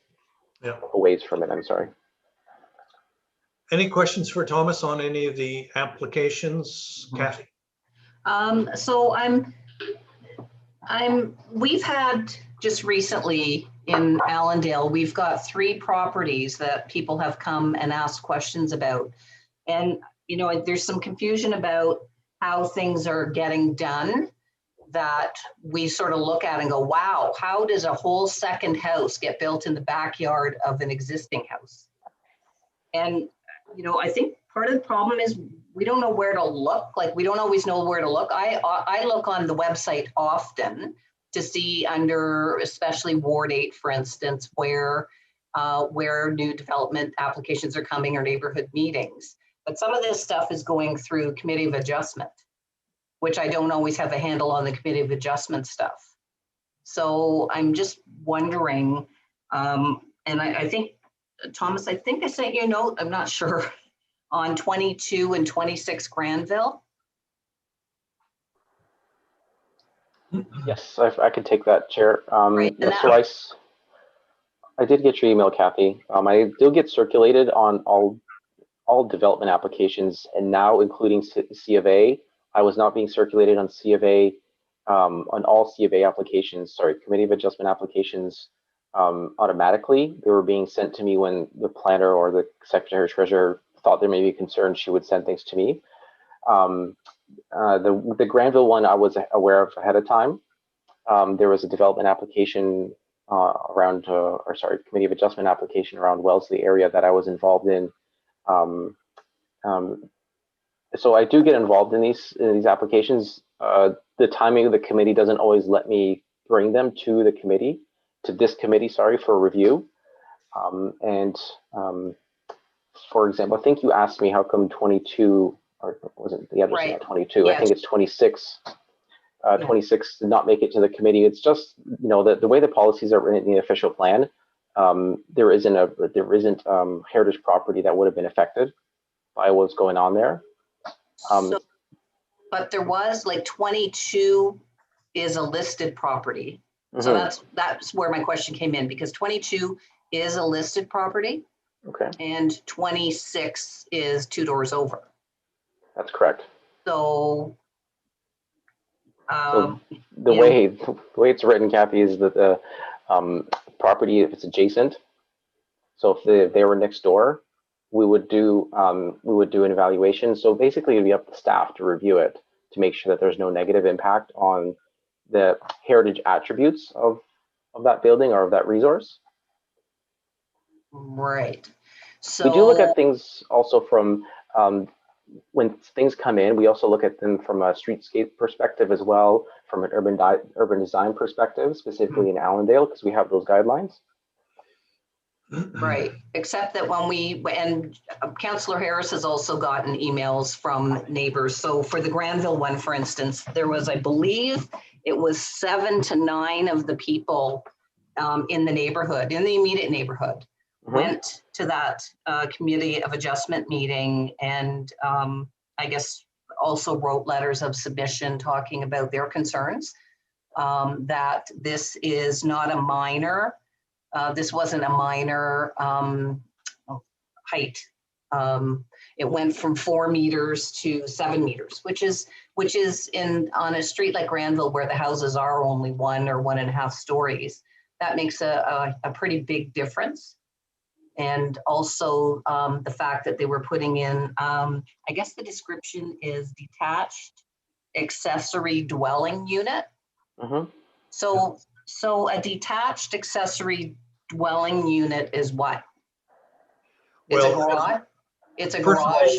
Yeah. A ways from it, I'm sorry. Any questions for Thomas on any of the applications, Kathy? So we've had just recently in Allendale, we've got 3 properties that people have come and asked questions about. And, you know, there's some confusion about how things are getting done that we sort of look at and go, wow, how does a whole second house get built in the backyard of an existing house? And, you know, I think part of the problem is we don't know where to look. Like, we don't always know where to look. I look on the website often to see under, especially Ward 8, for instance, where new development applications are coming or neighborhood meetings. But some of this stuff is going through Committee of Adjustment, which I don't always have a handle on the Committee of Adjustment stuff. So I'm just wondering, and I think, Thomas, I think I sent you a note, I'm not sure, on 22 and 26 Granville. Yes, I could take that, Chair. Right, so I did get your email, Kathy. I did get circulated on all development applications, and now including C of A. I was not being circulated on C of A, on all C of A applications, sorry, Committee of Adjustment applications automatically. They were being sent to me when the planner or the secretary or treasurer thought there may be concern, she would send things to me. The Granville one I was aware of ahead of time. There was a development application Committee of Adjustment application around Wellesley area that I was involved in. So I do get involved in these applications. The timing of the committee doesn't always let me bring them to this committee, for review. For example, I think you asked me how come 22, or wasn't the address right. 22? Yes. I think it's 26. 26 did not make it to the committee. It's just, you know, the way the policies are written in the official plan, there isn't heritage property that would have been affected by what's going on there. But there was, like, 22 is a listed property. Mm-hmm. So that's where my question came in, because 22 is a listed property. Okay. And 26 is 2 doors over. That's correct. So the way it's written, Kathy, is that the property, if it's adjacent, so if they were next door, we would do an evaluation. So basically, it'd be up to staff to review it to make sure that there's no negative impact on the heritage attributes of that building or of that resource. Right. So we do look at things also from when things come in, we also look at them from a streetscape perspective as well, from an urban design perspective, specifically in Allendale, because we have those guidelines. Right, except that and Councillor Harris has also gotten emails from neighbors. So for the Granville one, for instance, there was, I believe, it was 7 to 9 of the people in the neighborhood, in the immediate neighborhood, went to that committee of adjustment meeting, and I guess also wrote letters of submission talking about their concerns, that this is not a minor, this wasn't a minor height. It went from 4 meters to 7 meters, which is on a street like Granville, where the houses are only 1 or 1.5 stories. That makes a pretty big difference. And also the fact that they were putting in, I guess the description is detached accessory dwelling unit. So a detached accessory dwelling unit is what? It's a garage? It's a garage?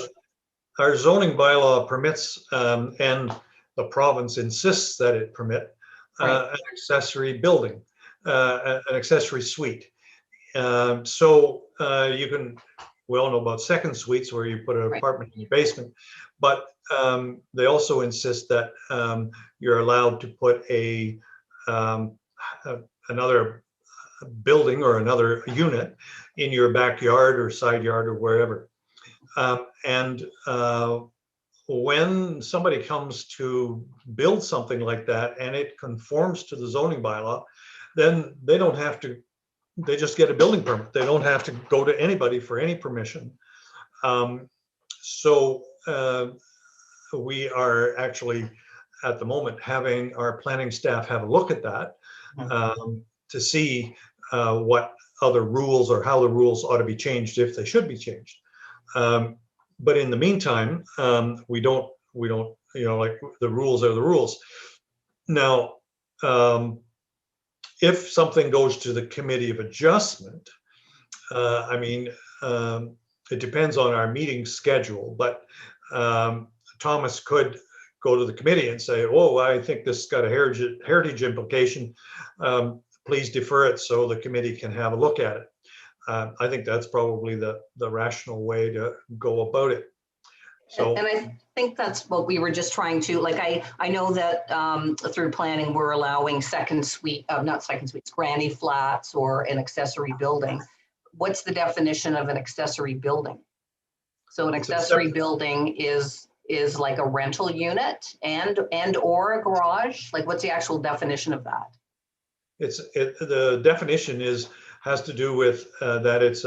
Our zoning bylaw permits, and the province insists that it permit, an accessory building, an accessory suite. So you can, we all know about second suites where you put an apartment in your basement, but they also insist that you're allowed to put another building or another unit in your backyard or side yard or wherever. And when somebody comes to build something like that and it conforms to the zoning bylaw, then they don't have to, they just get a building permit. They don't have to go to anybody for any permission. So we are actually at the moment having our planning staff have a look at that to see what other rules or how the rules ought to be changed if they should be changed. But in the meantime, we don't, you know, like the rules are the rules. Now, if something goes to the committee of adjustment, I mean, it depends on our meeting schedule, but Thomas could go to the committee and say, oh, I think this has got a heritage implication. Please defer it so the committee can have a look at it. I think that's probably the rational way to go about it. So, and I think that's what we were just trying to, like, I know that through planning, we're allowing second suite, not second suites, granny flats or an accessory building. What's the definition of an accessory building? So an accessory building is like a rental unit and or a garage? Like, what's the actual definition of that? The definition has to do with that it's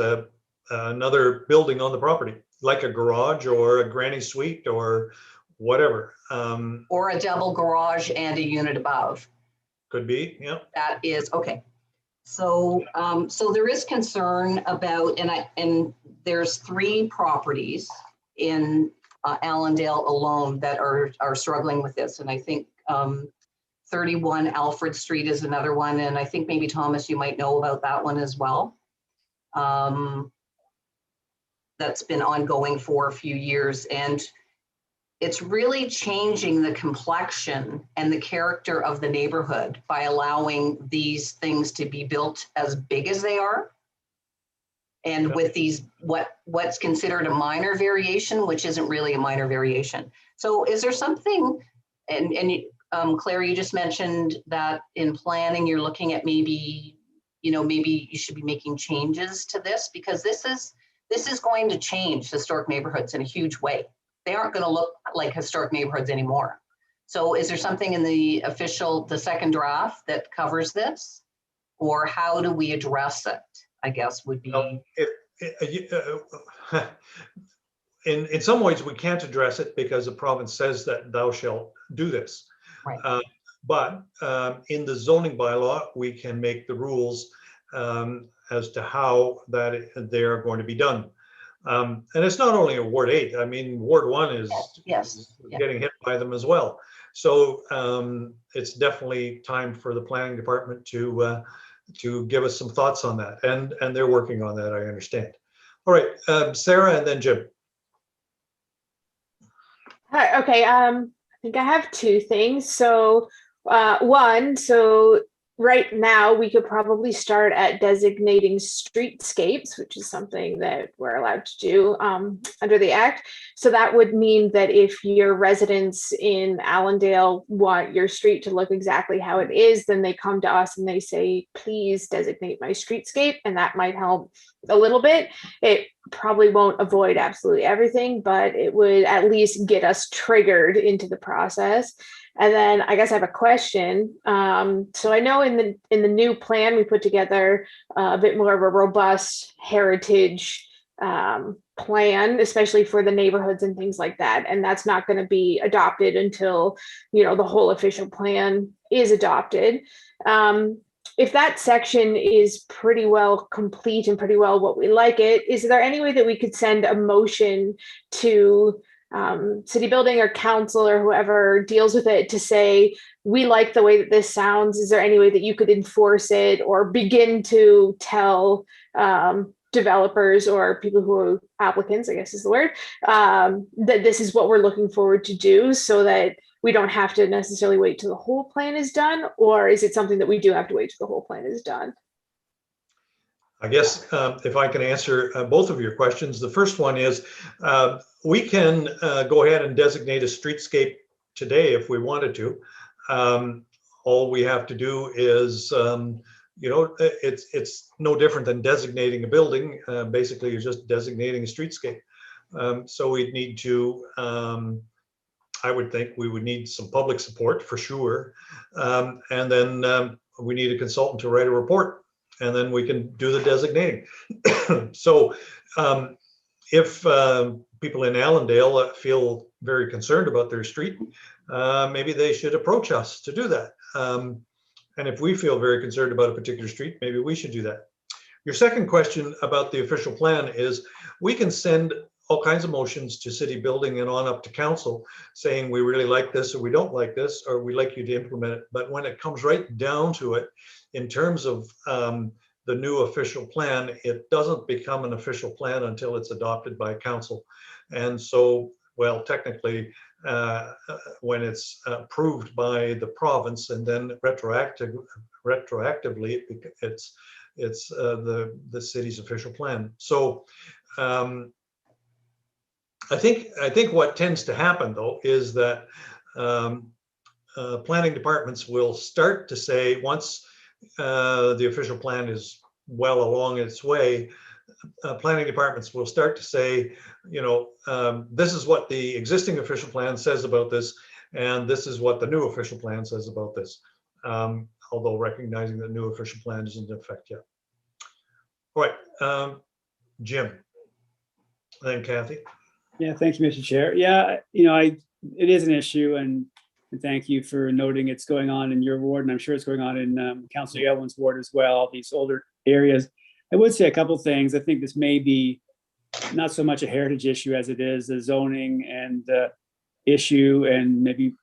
another building on the property, like a garage or a granny suite or whatever. Or a double garage and a unit above. Could be, yeah. That is, okay. So so there is concern about, and there's 3 properties in Allendale alone that are struggling with this. And I think 31 Alfred Street is another one. And I think maybe Thomas, you might know about that one as well. That's been ongoing for a few years. And it's really changing the complexion and the character of the neighborhood by allowing these things to be built as big as they are. And with these, what's considered a minor variation, which isn't really a minor variation. So is there something, and Claire, you just mentioned that in planning, you're looking at maybe, you know, maybe you should be making changes to this, because this is going to change historic neighborhoods in a huge way. They aren't going to look like historic neighborhoods anymore. So is there something in the second draft that covers this? Or how do we address it, I guess would be. Well, in some ways we can't address it because the province says that thou shalt do this. Right. But in the zoning bylaw, we can make the rules as to how that they are going to be done. And it's not only in Ward 8. I mean, Ward 1 is getting hit by them as well. So it's definitely time for the planning department to give us some thoughts on that. And they're working on that, I understand. All right, Sarah and then Jim. Hi, okay, I think I have two things. So, one, so right now we could probably start at designating streetscapes, which is something that we're allowed to do under the act. So that would mean that if your residents in Allendale want your street to look exactly how it is, then they come to us and they say, please designate my streetscape, and that might help a little bit. It probably won't avoid absolutely everything, but it would at least get us triggered into the process. And then I guess I have a question. So I know in the new plan we put together a bit more of a robust heritage plan, especially for the neighborhoods and things like that. And that's not going to be adopted until, you know, the whole official plan is adopted. If that section is pretty well complete and pretty well what we like it, is there any way that we could send a motion to city building or council or whoever deals with it to say, we like the way that this sounds? Is there any way that you could enforce it or begin to tell developers or people who are applicants, I guess is the word, that this is what we're looking forward to do, so that we don't have to necessarily wait till the whole plan is done? Or is it something that we do have to wait till the whole plan is done? I guess if I can answer both of your questions. The first one is we can go ahead and designate a streetscape today if we wanted to. All we have to do is, you know, it's no different than designating a building. Basically, you're just designating a streetscape. So we'd need to, I would think we would need some public support for sure. And then we need a consultant to write a report, and then we can do the designating. So if people in Allendale feel very concerned about their street, maybe they should approach us to do that. And if we feel very concerned about a particular street, maybe we should do that. Your second question about the official plan is we can send all kinds of motions to city building and on up to council saying we really like this or we don't like this or we like you to implement it. But when it comes right down to it, in terms of the new official plan, it doesn't become an official plan until it's adopted by council. And so, well, technically, when it's approved by the province and then retroactively, it's the city's official plan. So I think what tends to happen though is that planning departments will start to say, once the official plan is well along its way, planning departments will start to say, you know, this is what the existing official plan says about this, and this is what the new official plan says about this. Although recognizing that new official plan isn't in effect yet. All right, Jim, and then Kathy. Yeah, thank you, Mr. Chair. Yeah, you know, it is an issue, and thank you for noting it's going on in your ward, and I'm sure it's going on in Councillor Yelwin's ward as well, these older areas. I would say a couple things. I think this may be not so much a heritage issue as it is a zoning and issue, and maybe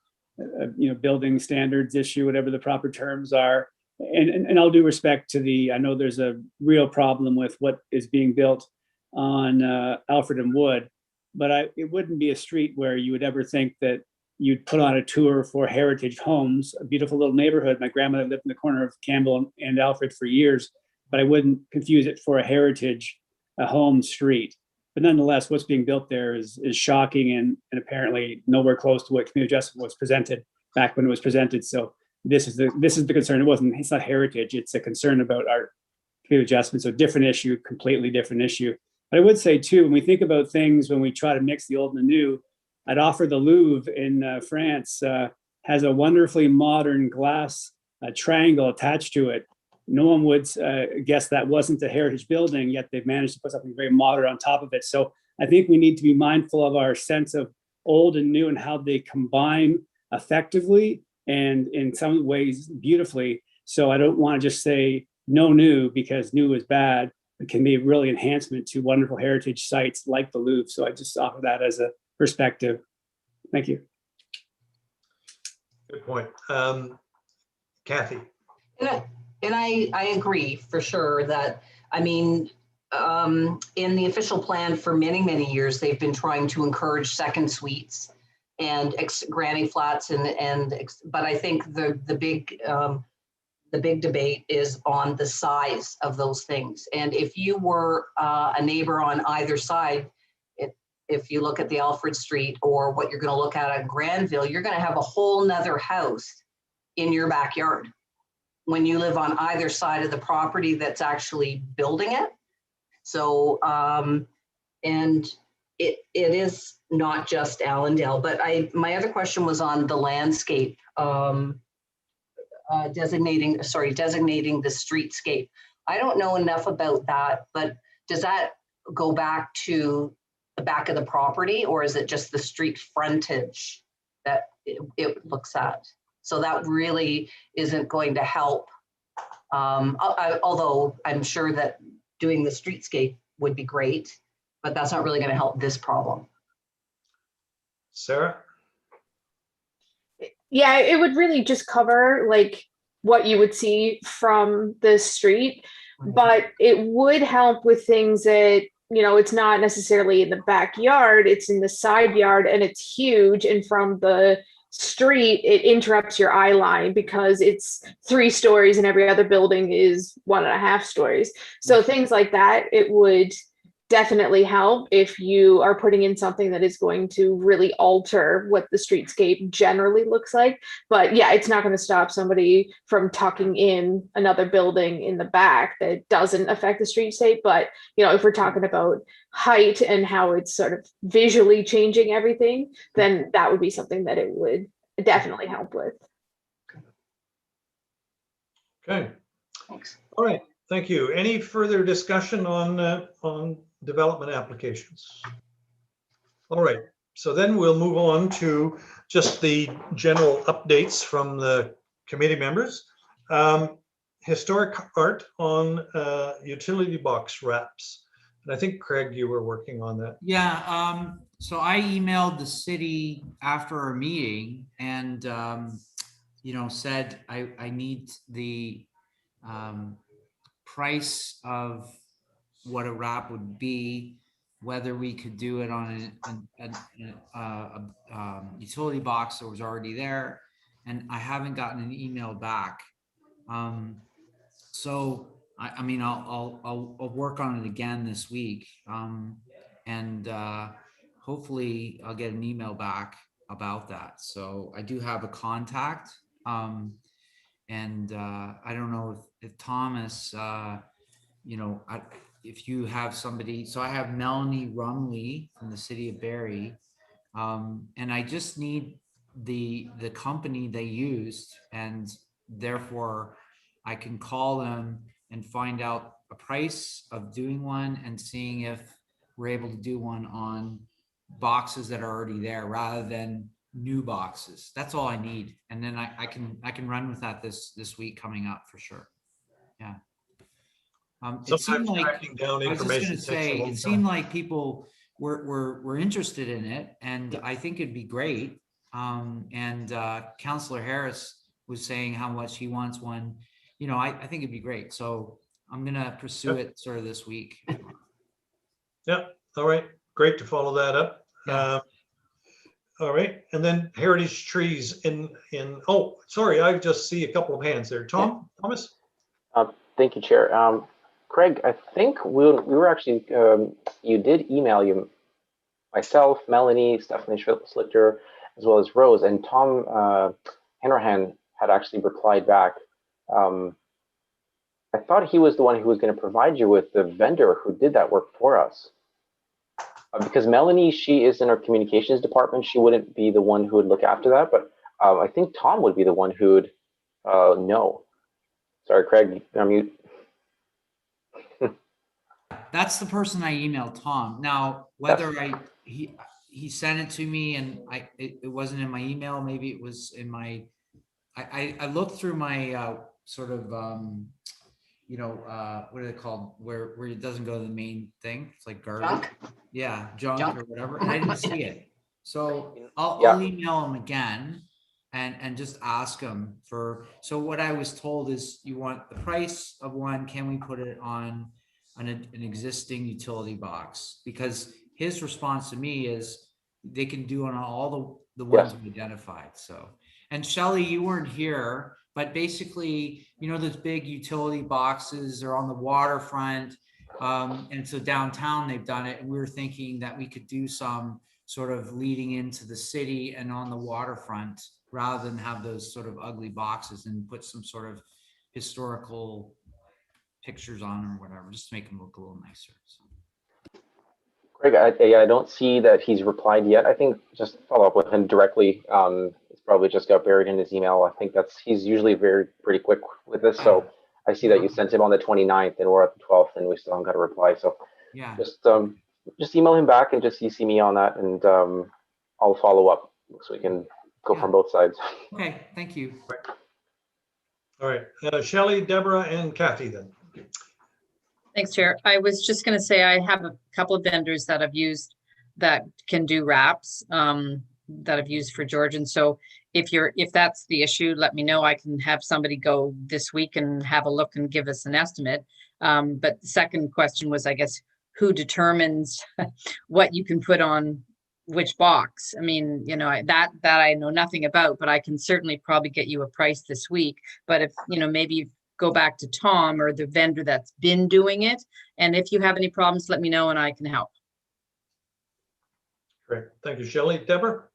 you know, building standards issue, whatever the proper terms are. And all due respect to I know there's a real problem with what is being built on Alfred and Wood, but it wouldn't be a street where you would ever think that you'd put on a tour for heritage homes, a beautiful little neighborhood. My grandmother lived in the corner of Campbell and Alfred for years, but I wouldn't confuse it for a home street. But nonetheless, what's being built there is shocking and apparently nowhere close to what community adjustment was presented back when it was presented. So this is the concern. It's not heritage, it's a concern about our community adjustment. So different issue, completely different issue. But I would say too, when we think about things, when we try to mix the old and the new, I'd offer the Louvre in France has a wonderfully modern glass triangle attached to it. No one would guess that wasn't a heritage building, yet they've managed to put something very modern on top of it. So I think we need to be mindful of our sense of old and new and how they combine effectively and in some ways beautifully. So I don't want to just say no new because new is bad. It can be really enhancement to wonderful heritage sites like the Louvre. So I just offer that as a perspective. Thank you. Good point. Kathy. And I agree for sure that, I mean, in the official plan for many, many years, they've been trying to encourage second suites and granny flats but I think the big debate is on the size of those things. And if you were a neighbor on either side, if you look at the Alfred Street or what you're going to look at Granville, you're going to have a whole nother house in your backyard when you live on either side of the property that's actually building it. So, and it is not just Allendale, but my other question was on the landscape, designating the streetscape. I don't know enough about that, but does that go back to the back of the property, or is it just the street frontage that it looks at? So that really isn't going to help. Although I'm sure that doing the streetscape would be great, but that's not really going to help this problem. Sarah? Yeah, it would really just cover like what you would see from the street, but it would help with things that, you know, it's not necessarily in the backyard, it's in the side yard and it's huge. And from the street, it interrupts your eye line because it's 3 stories and every other building is 1.5 stories. So things like that, it would definitely help if you are putting in something that is going to really alter what the streetscape generally looks like. But yeah, it's not going to stop somebody from tucking in another building in the back that doesn't affect the streetscape. But, you know, if we're talking about height and how it's sort of visually changing everything, then that would be something that it would definitely help with. Okay. Thanks. All right. Thank you. Any further discussion on development applications? All right. So then we'll move on to just the general updates from the committee members. Historic art on utility box wraps. And I think, Craig, you were working on that. Yeah, so I emailed the city after our meeting and, you know, said I need the price of what a wrap would be, whether we could do it on a utility box that was already there. And I haven't gotten an email back. So I mean, I'll work on it again this week, and hopefully I'll get an email back about that. So I do have a contact, and I don't know if Thomas, you know, if you have somebody. So I have Melanie Rumley from the city of Barrie, and I just need the company they used, and therefore I can call them and find out a price of doing one and seeing if we're able to do one on boxes that are already there rather than new boxes. That's all I need. And then I can run with that this week coming up for sure. Yeah. It seemed like, down I was just going information to say, it seemed like people were interested in it, and I think it'd be great. And Councillor Harris was saying how much he wants one. You know, I think it'd be great. So I'm going to pursue it sort of this week. Yeah. All right. Great to follow that up. Yeah. All right. And then heritage trees in, oh, sorry. I just see a couple of hands there. Thomas? Thank you, Chair. Craig, I think we were actually, you did email myself, Melanie, Stephanie Schlichter, as well as Rose, and Tom Hanrahan had actually replied back. I thought he was the one who was going to provide you with the vendor who did that work for us. Because Melanie, she is in our communications department. She wouldn't be the one who would look after that, but I think Tom would be the one who would know. Sorry, Craig, I'm mute. That's the person I emailed, Tom. Now, whether he sent it to me and it wasn't in my email, maybe it was in my, I looked through my sort of, you know, what are they called? Where it doesn't go to the main thing. It's like garbage. Junk? Yeah, junk or whatever. And I didn't see it. So I'll email him again and just ask him for, so what I was told is you want the price of one, can we put it on an existing utility box? Because his response to me is they can do it on all the ones we identified. So, and Shelly, you weren't here, but basically, you know, those big utility boxes are on the waterfront. And so downtown they've done it, and we were thinking that we could do some sort of leading into the city and on the waterfront, rather than have those sort of ugly boxes, and put some sort of historical pictures on them or whatever, just to make them look a little nicer. So. Greg, I don't see that he's replied yet. I think just follow up with him directly. It's probably just got buried in his email. I think he's usually pretty quick with this. So I see that you sent him on the 29th and we're at the 12th and we still haven't got a reply. So yeah, just email him back and just CC me on that, and I'll follow up so we can go from both sides. Okay, thank you. All right, Shelly, Deborah, and Kathy then. Thanks, Chair. I was just going to say I have a couple of vendors that I've used that can do wraps that I've used for Georgian. So if that's the issue, let me know. I can have somebody go this week and have a look and give us an estimate. But the second question was, I guess, who determines what you can put on which box? I mean, you know, that I know nothing about, but I can certainly probably get you a price this week. But if, you know, maybe go back to Tom or the vendor that's been doing it. And if you have any problems, let me know and I can help. Great. Thank you, Shelly. Deborah?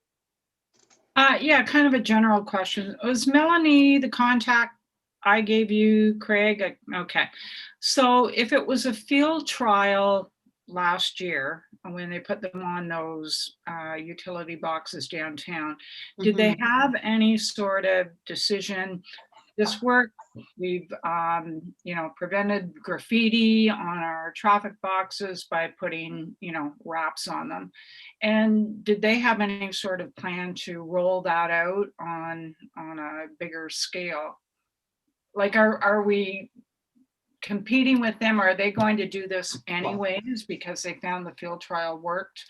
Yeah, kind of a general question. Was Melanie the contact I gave you, Craig? Okay. So if it was a field trial last year, when they put them on those utility boxes downtown, did they have any sort of decision? This work, we've, you know, prevented graffiti on our traffic boxes by putting, you know, wraps on them. And did they have any sort of plan to roll that out on a bigger scale? Like, are we competing with them? Or are they going to do this anyways because they found the field trial worked?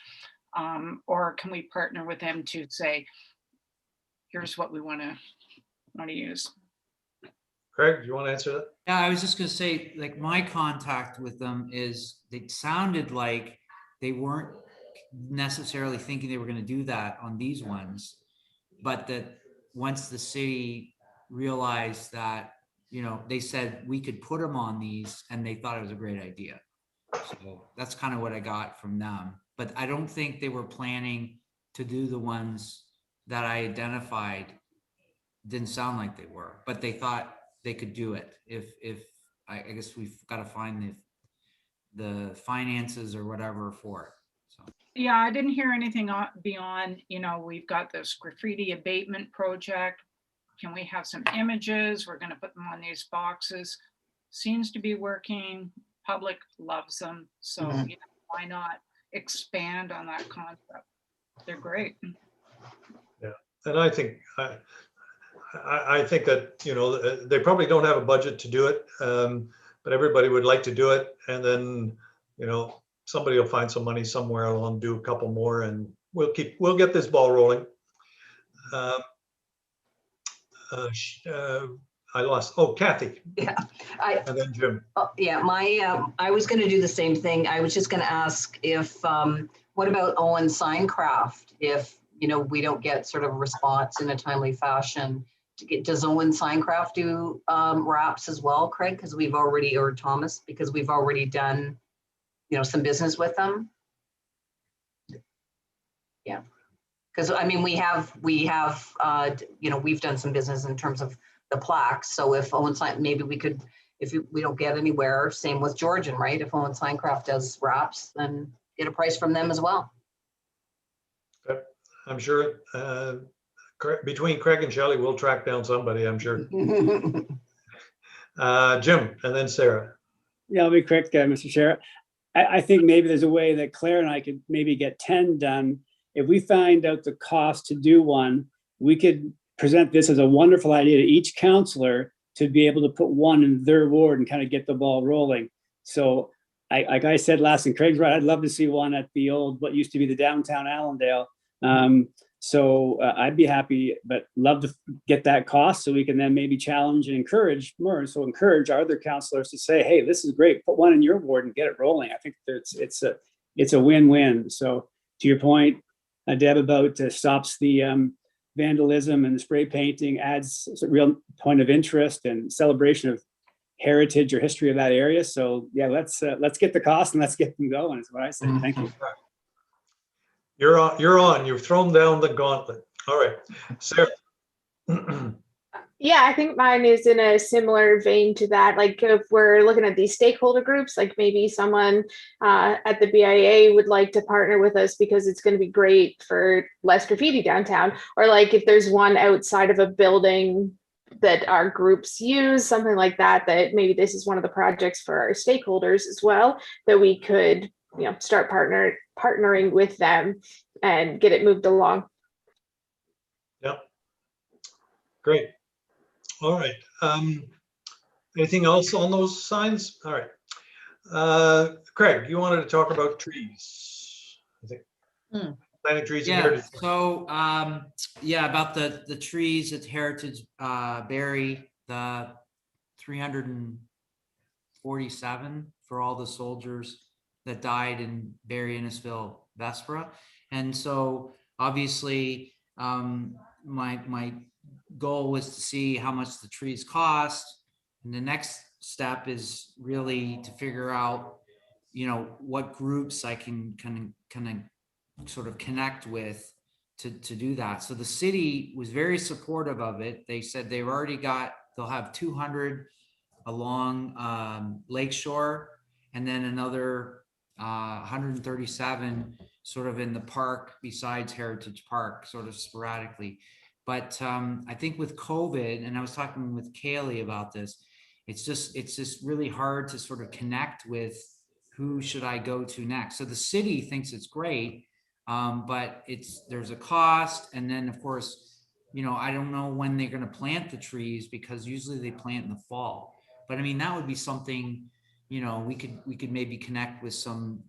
Or can we partner with them to say, here's what we want to use? Craig, do you want to answer that? Yeah, I was just going to say, like, my contact with them is, it sounded like they weren't necessarily thinking they were going to do that on these ones, but that once the city realized that, you know, they said we could put them on these, and they thought it was a great idea. So that's kind of what I got from them. But I don't think they were planning to do the ones that I identified. Didn't sound like they were, but they thought they could do it. If I guess we've got to find the finances or whatever for it. So. Yeah, I didn't hear anything beyond, you know, we've got this graffiti abatement project. Can we have some images? We're going to put them on these boxes. Seems to be working. Public loves them. So you know, why not expand on that concept? They're great. Yeah, and I think I think that, you know, they probably don't have a budget to do it, but everybody would like to do it. And then, you know, somebody will find some money somewhere along, do a couple more, and we'll get this ball rolling. I lost. Oh, Kathy. Yeah, and then Jim. Yeah, I was going to do the same thing. I was just going to ask if, what about Owen Signcraft? If, you know, we don't get sort of response in a timely fashion, does Owen Signcraft do wraps as well, Craig? Because we've already, or Thomas, because we've already done, you know, some business with them. Yeah, because I mean, we have, you know, we've done some business in terms of the plaques. So if Owen Sign, maybe we could, if we don't get anywhere, same with Georgian, right? If Owen Signcraft does wraps, then get a price from them as well. Okay. I'm sure between Craig and Shelly, we'll track down somebody, I'm sure. Jim, and then Sarah. Yeah, I'll be quick, Mr. Chair. I think maybe there's a way that Claire and I could maybe get 10 done. If we find out the cost to do one, we could present this as a wonderful idea to each counselor to be able to put one in their ward and kind of get the ball rolling. So like I said last, and Craig's right, I'd love to see one at the old, what used to be the downtown Allendale. So I'd be happy, but love to get that cost so we can then maybe challenge and encourage more. So encourage our other counselors to say, hey, this is great, put one in your ward and get it rolling. I think it's a win-win. So to your point, Deb, about stops the vandalism and spray painting, adds a real point of interest and celebration of heritage or history of that area. So yeah, let's get the cost and let's get them going is what I say. Thank you. You're on. You're on. You've thrown down the gauntlet. All right, Sarah. Yeah, I think mine is in a similar vein to that. Like if we're looking at these stakeholder groups, like maybe someone at the BIA would like to partner with us because it's going to be great for less graffiti downtown. Or like if there's one outside of a building that our groups use, something like that, that maybe this is one of the projects for our stakeholders as well, that we could, start partnering with them and get it moved along. Yep. Great. All right. Anything else on those signs? All right. Craig, you wanted to talk about trees, I think. Planting trees in Heritage. So about the trees at Heritage Barrie, the 347 for all the soldiers that died in Barrie, Innisfil, Vespera. And so obviously my goal was to see how much the trees cost. And the next step is really to figure out, what groups I can kind of sort of connect with to do that. So the city was very supportive of it. They said they'll have 200 along Lakeshore, and then another 137 sort of in the park besides Heritage Park, sort of sporadically. But I think with COVID, and I was talking with Kaylee about this, it's just really hard to sort of connect with who should I go to next. So the city thinks it's great, but there's a cost. And then of course, I don't know when they're going to plant the trees, because usually they plant in the fall. But I mean, that would be something, we could maybe connect with some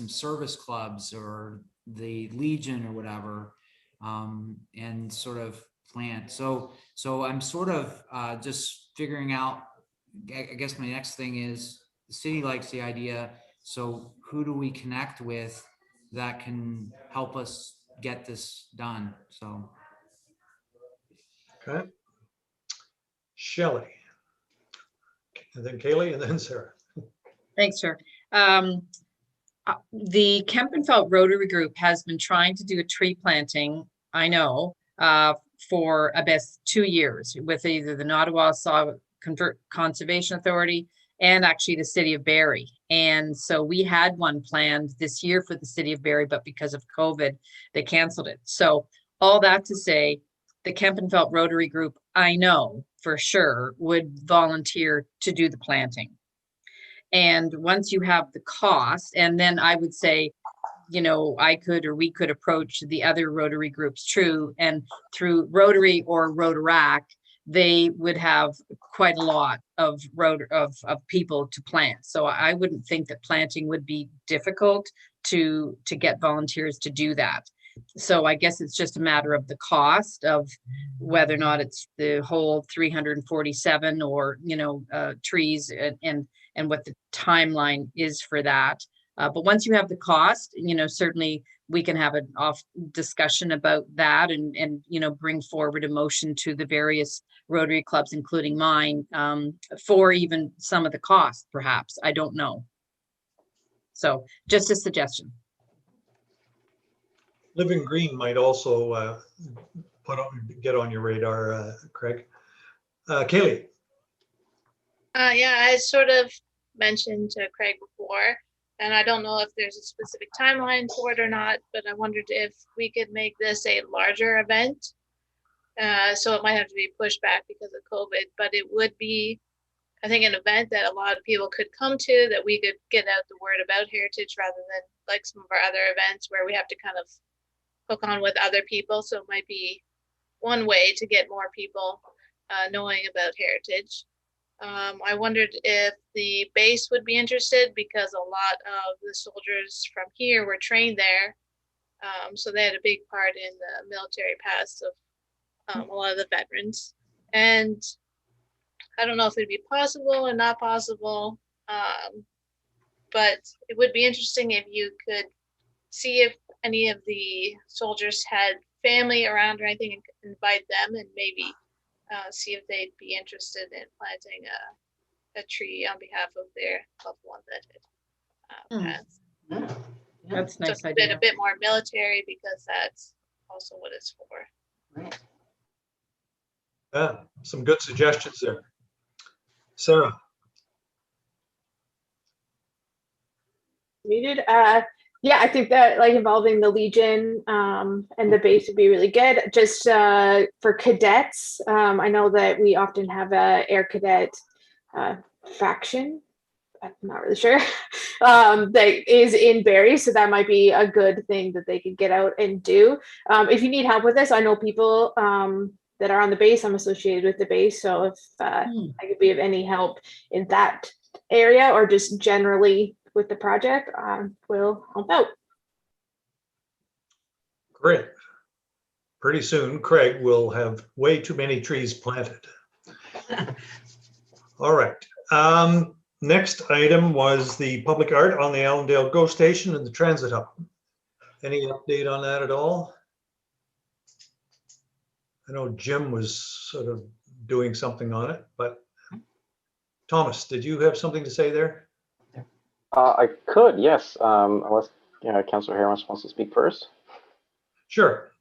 service clubs or the Legion or whatever, and sort of plant. So I'm sort of just figuring out, I guess my next thing is the city likes the idea. So who do we connect with that can help us get this done? So. Okay. Shelly. And then Kaylee, and then Sarah. Thanks, sir. The Kempenfelt Rotary Group has been trying to do a tree planting, I know, for about 2 years with either the Nottawasaw Conservation Authority and actually the city of Barrie. And so we had one planned this year for the city of Barrie, but because of COVID, they canceled it. So all that to say, the Kempenfelt Rotary Group, I know for sure, would volunteer to do the planting. And once you have the cost, and then I would say, I could, or we could approach the other Rotary groups, true, and through Rotary or Rotaract, they would have quite a lot of people to plant. So I wouldn't think that planting would be difficult to get volunteers to do that. So I guess it's just a matter of the cost of whether or not it's the whole 347 or, trees and what the timeline is for that. But once you have the cost, certainly we can have an off discussion about that and bring forward a motion to the various Rotary clubs, including mine, for even some of the cost, perhaps. I don't know. So just a suggestion. Living Green might also get on your radar, Craig. Kaylee. Yeah, I sort of mentioned to Craig before, and I don't know if there's a specific timeline for it or not, but I wondered if we could make this a larger event. So it might have to be pushed back because of COVID, but it would be, I think, an event that a lot of people could come to, that we could get out the word about heritage rather than like some of our other events where we have to kind of hook on with other people. So it might be one way to get more people knowing about heritage. I wondered if the base would be interested, because a lot of the soldiers from here were trained there. So they had a big part in the military past of a lot of the veterans. And I don't know if it'd be possible or not possible, but it would be interesting if you could see if any of the soldiers had family around or anything, invite them and maybe see if they'd be interested in planting a tree on behalf of their loved one that had passed. That's a nice Just been idea. a bit more military because that's also what it's for. Right. Yeah, some good suggestions there. Sarah. Muted. Yeah, I think that like involving the Legion and the base would be really good. Just for cadets, I know that we often have a air cadet faction. I'm not really sure that is in Barrie, so that might be a good thing that they could get out and do. If you need help with this, I know people that are on the base. I'm associated with the base, so if I could be of any help in that area or just generally with the project, will help out. Great. Pretty soon, Craig will have way too many trees planted. All right. Next item was the public art on the Allendale GO Station and the Transit Hub. Any update on that at all? I know Jim was sort of doing something on it, but Thomas, did you have something to say there? I could, yes, unless Councillor Harris wants to speak first. Sure.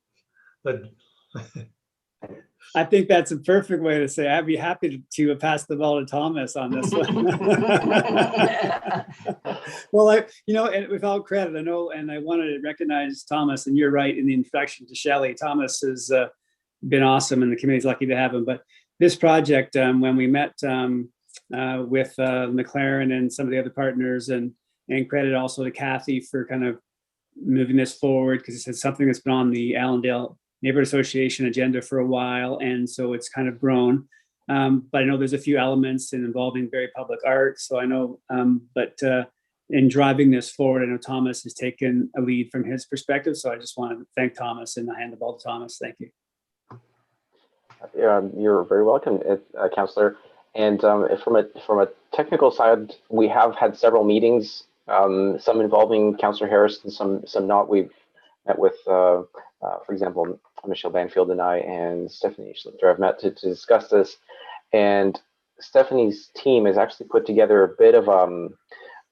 But I think that's a perfect way to say I'd be happy to pass the ball to Thomas on this one. Well, and without credit, I know, and I wanted to recognize Thomas, and you're right in the introduction to Shelly. Thomas has been awesome, and the committee's lucky to have him. But this project, when we met with Mclaren and some of the other partners, and credit also to Kathy for kind of moving this forward, because it's something that's been on the Allendale Neighborhood Association agenda for a while, and so it's kind of grown. But I know there's a few elements involving Barrie public art, so I know, but in driving this forward, I know Thomas has taken a lead from his perspective, so I just want to thank Thomas and I hand the ball to Thomas. Thank you. You're very welcome, Councillor. And from a technical side, we have had several meetings, some involving Councillor Harris and some not. We've met with, for example, Michelle Banfield and I and Stephanie Schlichter. I've met to discuss this, and Stephanie's team has actually put together a bit of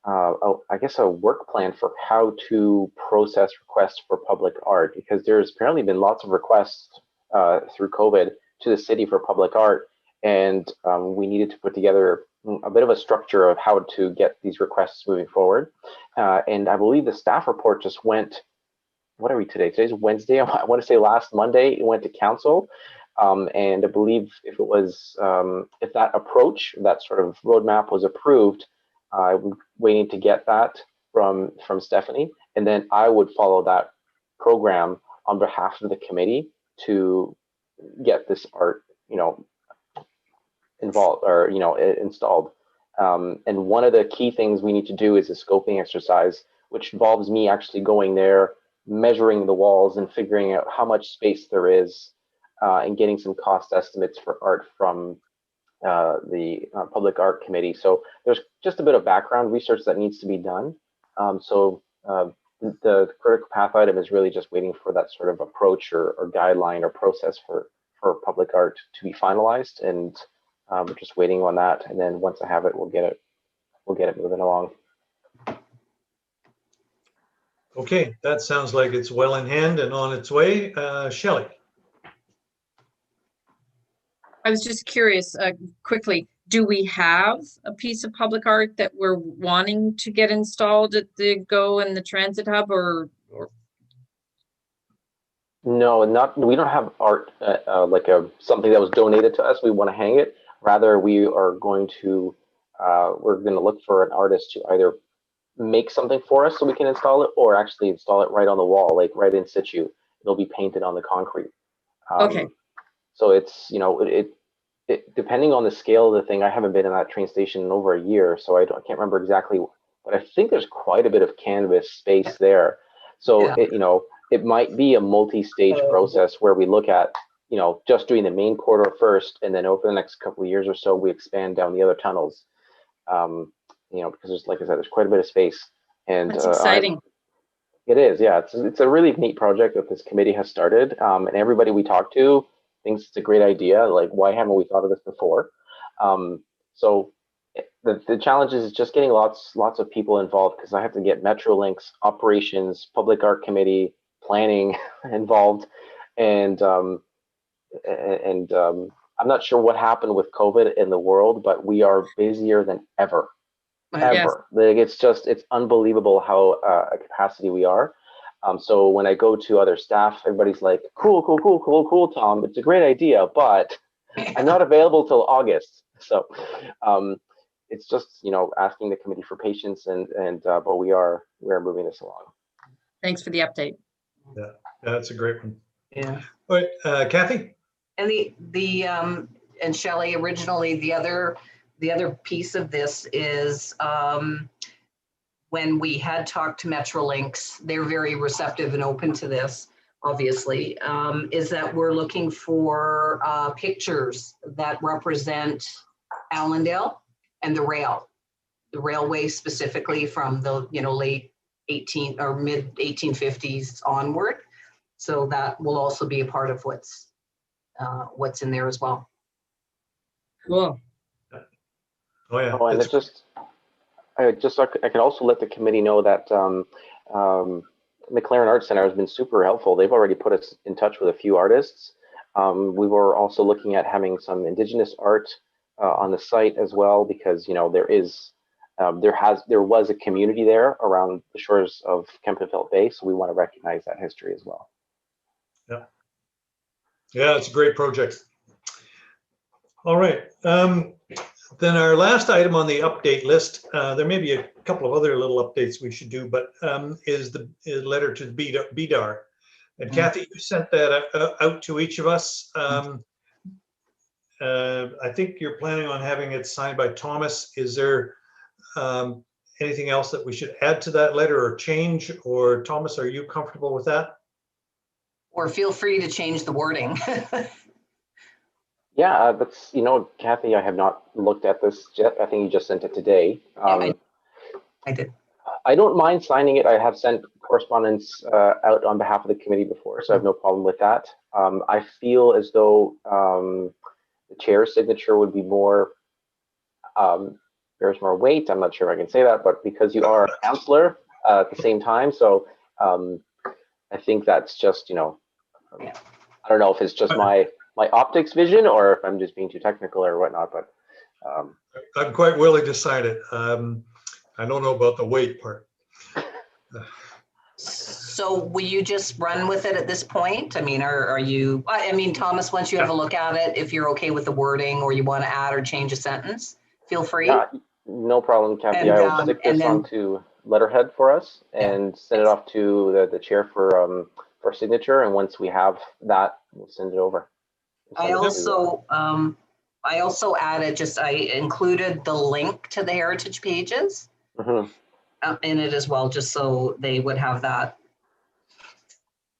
I guess a work plan for how to process requests for public art, because there's apparently been lots of requests through COVID to the city for public art, and we needed to put together a bit of a structure of how to get these requests moving forward. And I believe the staff report just went, what are we today? Today's Wednesday. I want to say last Monday it went to council. And I believe if it was, if that approach, that sort of roadmap was approved, I'm waiting to get that from Stephanie. And then I would follow that program on behalf of the committee to get this art, involved or, installed. And one of the key things we need to do is a scoping exercise, which involves me actually going there, measuring the walls and figuring out how much space there is, and getting some cost estimates for art from the Public Art Committee. So there's just a bit of background research that needs to be done. The critical path item is really just waiting for that sort of approach or guideline or process for public art to be finalized, and we're just waiting on that. And then once I have it, we'll get it moving along. okay, that sounds like it's well in hand and on its way. Shelly. I was just curious, quickly, do we have a piece of public art that we're wanting to get installed at the GO and the Transit Hub, or? No, we don't have art like something that was donated to us. We want to hang it. Rather, we are going to look for an artist to either make something for us so we can install it, or actually install it right on the wall, like right in situ. It'll be painted on the concrete. Okay. So it's, it depending on the scale of the thing. I haven't been in that train station in over a year, so I can't remember exactly, but I think there's quite a bit of canvas space there. So Yeah. it might be a multi-stage process where we look at, just doing the main corridor first, and then over the next couple of years or so, we expand down the other tunnels. Because there's, like I said, there's quite a bit of space. And That's exciting. It is, yeah. It's a really neat project that this committee has started, and everybody we talk to thinks it's a great idea. Like, why haven't we thought of this before? So the challenge is just getting lots of people involved, because I have to get Metrolinx, operations, public art committee, planning involved, and I'm not sure what happened with COVID in the world, but we are busier than ever. Yes. Like, it's unbelievable how a capacity we are. So when I go to other staff, everybody's like, cool, Tom, it's a great idea, but I'm not available till August. So it's just, asking the committee for patience, but we are moving this along. Thanks for the update. Yeah, that's a great one. Yeah. All right, Kathy? And and Shelly, originally the other piece of this is when we had talked to Metrolinx, they're very receptive and open to this, obviously, is that we're looking for pictures that represent Allendale and the railway specifically from the late 18 or mid 1850s onward. So that will also be a part of what's in there as well. Cool. Oh yeah. Oh, and I can also let the committee know that Mclaren Art Center has been super helpful. They've already put us in touch with a few artists. We were also looking at having some Indigenous art on the site as well, because there was a community there around the shores of Kempenfelt Bay, so we want to recognize that history as well. Yeah, it's a great project. All right. Then our last item on the update list, there may be a couple of other little updates we should do, but is the letter to the BDAR. And Kathy, you sent that out to each of us. I think you're planning on having it signed by Thomas. Is there anything else that we should add to that letter or change? Or Thomas, are you comfortable with that? Or feel free to change the wording. Yeah, that's, Kathy, I have not looked at this yet. I think you just sent it today. I did. I don't mind signing it. I have sent correspondence out on behalf of the committee before, so I have no problem with that. I feel as though the chair's signature would be more, bears more weight. I'm not sure if I can say that, but because you are a counselor at the same time, so I think that's just, I don't know if it's just my optics vision or if I'm just being too technical or whatnot, but I'm quite willing to sign it. I don't know about the weight part. So will you just run with it at this point? I mean, Thomas, once you have a look at it, if you're okay with the wording or you want to add or change a sentence, feel free. Yeah, no problem, Kathy. I will stick this onto letterhead for us and send it off to the chair for signature. And once we have that, we'll send it over. I also added, I included the link to the heritage pages in it as well, just so they would have that.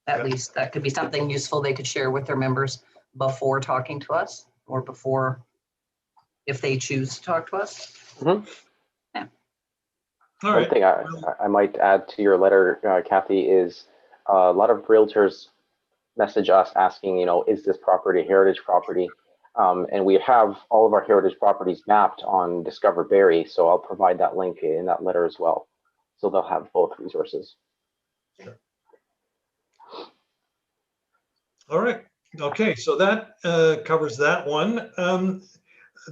At least that could be something useful they could share with their members before talking to us, or before, if they choose to talk to us. Yeah. All right. One thing I might add to your letter, Kathy, is a lot of realtors message us asking, is this property a heritage property? And we have all of our heritage properties mapped on Discover Barrie, so I'll provide that link in that letter as well. So they'll have both resources. Sure. All right. Okay, so that covers that one.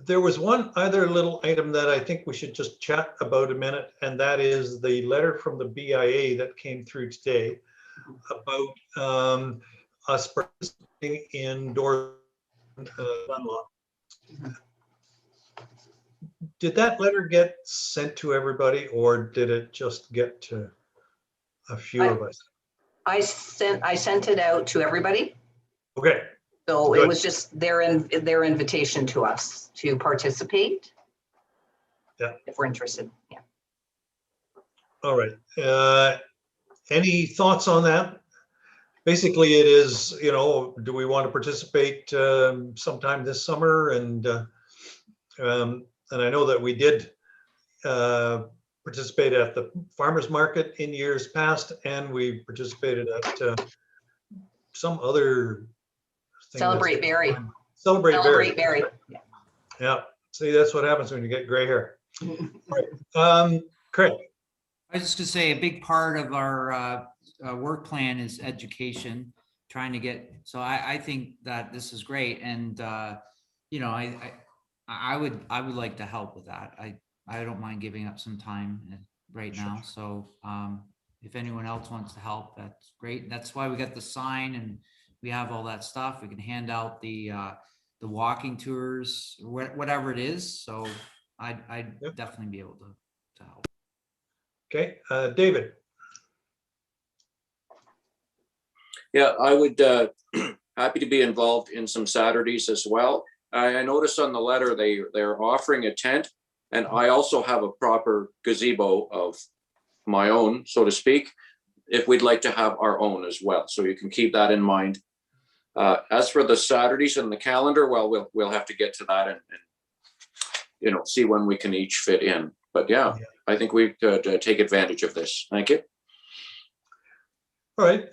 There was one other little item that I think we should just chat about a minute, and that is the letter from the BIA that came through today about us participating in door unlock. Did that letter get sent to everybody, or did it just get to a few of us? I sent it out to everybody. Okay. So Good. It was just their invitation to us to participate. Yeah. If we're interested. Yeah. All right. Any thoughts on that? Basically, it is, do we want to participate sometime this summer? And I know that we did participated at the farmers market in years past, and we participated at some other thing. Celebrate Barrie. Celebrate Barrie. Celebrate Barrie. Yeah. See, that's what happens when you get gray hair. Right. Craig. I was just gonna say a big part of our work plan is education, trying to get, so I think that this is great. And, you know, I would like to help with that. I don't mind giving up some time right now. So if anyone else wants to help, that's great. That's why we got the sign and we have all that stuff. We can hand out the walking tours, whatever it is. So I'd definitely be able to help. Okay, David. Yeah, I would happy to be involved in some Saturdays as well. I noticed on the letter they're offering a tent, and I also have a proper gazebo of my own, so to speak, if we'd like to have our own as well. So you can keep that in mind. As for the Saturdays and the calendar, well, we'll have to get to that and you know, see when we can each fit in. But yeah, I think we could take advantage of this. Thank you. All right.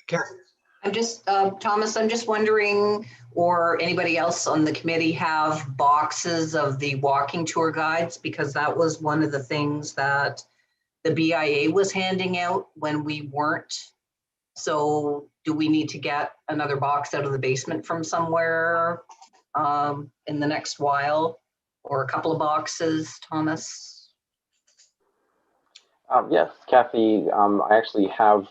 Kathy. I'm just, Thomas, I'm just wondering, or anybody else on the committee have boxes of the walking tour guides? Because that was one of the things that the BIA was handing out when we weren't. So do we need to get another box out of the basement from somewhere in the next while, or a couple of boxes, Thomas? Yes, Kathy, I actually have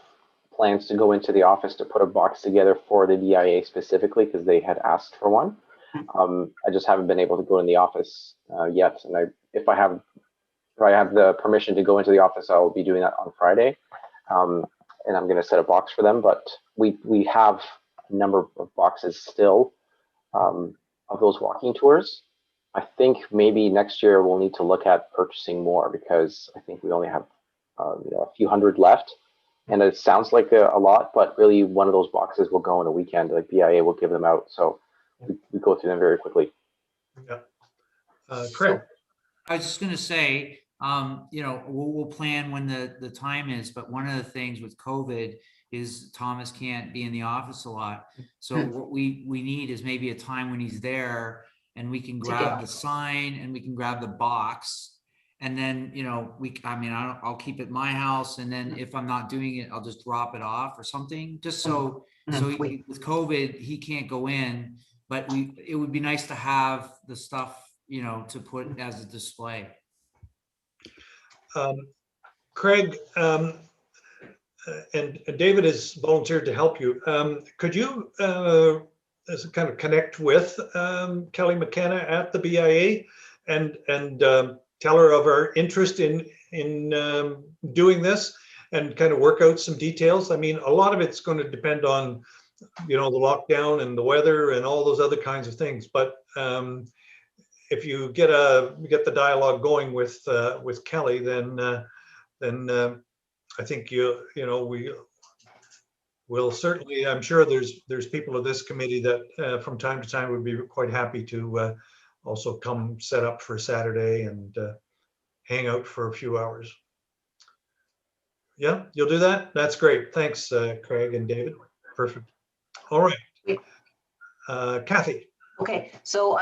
plans to go into the office to put a box together for the DIA specifically because they had asked for one. I just haven't been able to go in the office yet. And if I have the permission to go into the office, I'll be doing that on Friday. And I'm going to set a box for them, but we have a number of boxes still of those walking tours. I think maybe next year we'll need to look at purchasing more because I think we only have a few hundred left. And it sounds like a lot, but really one of those boxes will go in a weekend. Like BIA will give them out. So we go through them very quickly. Yeah. Craig. I was just going to say, you know, we'll plan when the time is, but one of the things with COVID is Thomas can't be in the office a lot. So what we need is maybe a time when he's there and we can grab the sign and we can grab the box. And then, you know, I'll keep it at my house. And then if I'm not doing it, I'll just drop it off or something, just so with COVID, he can't go in, but it would be nice to have the stuff, you know, to put as a display. Craig, and David has volunteered to help you. Could you kind of connect with Kelly McKenna at the BIA and tell her of our interest in doing this and kind of work out some details? I mean, a lot of it's going to depend on, you know, the lockdown and the weather and all those other kinds of things. But if you get the dialogue going with Kelly, then I think we'll certainly. I'm sure there's people of this committee that from time to time would be quite happy to also come set up for Saturday and hang out for a few hours. Yeah, you'll do that? That's great. Thanks, Craig and David. Perfect. All right. Kathy. Okay, so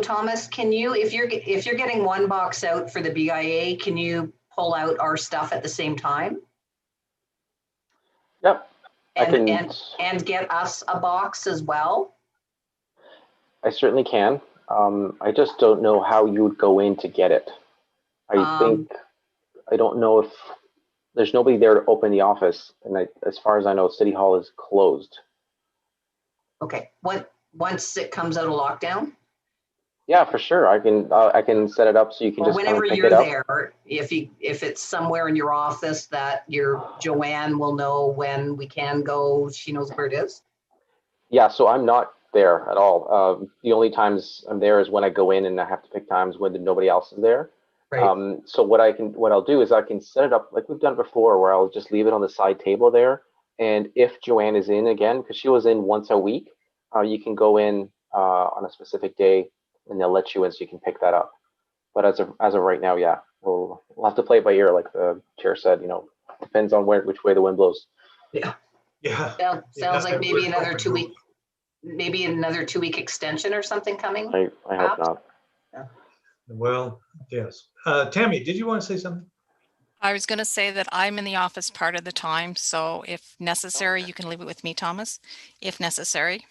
Thomas, can you, if you're getting one box out for the BIA, can you pull out our stuff at the same time? Yep. And get us a box as well? I certainly can. I just don't know how you would go in to get it. I don't know if there's nobody there to open the office, and as far as I know, City Hall is closed. Okay. Once it comes out of lockdown? Yeah, for sure. I can set it up so you can just whenever pick you're it up. there, if it's somewhere in your office that your Joanne will know when we can go, she knows where it is. Yeah, so I'm not there at all. The only times I'm there is when I go in and I have to pick times when nobody else is there. Right. So what I'll do is I can set it up like we've done before, where I'll just leave it on the side table there. And if Joanne is in again, because she was in once a week, you can go in on a specific day and they'll let you in so you can pick that up. But as of right now, yeah, we'll have to play it by ear, like the chair said. Depends on which way the wind blows. Yeah. Yeah. Sounds like maybe we're another hoping 2 week, maybe another 2 week extension or something coming. I hope not. Well, yes. Tammy, did you want to say something? I was going to say that I'm in the office part of the time, so if necessary, you can leave it with me, Thomas, if necessary.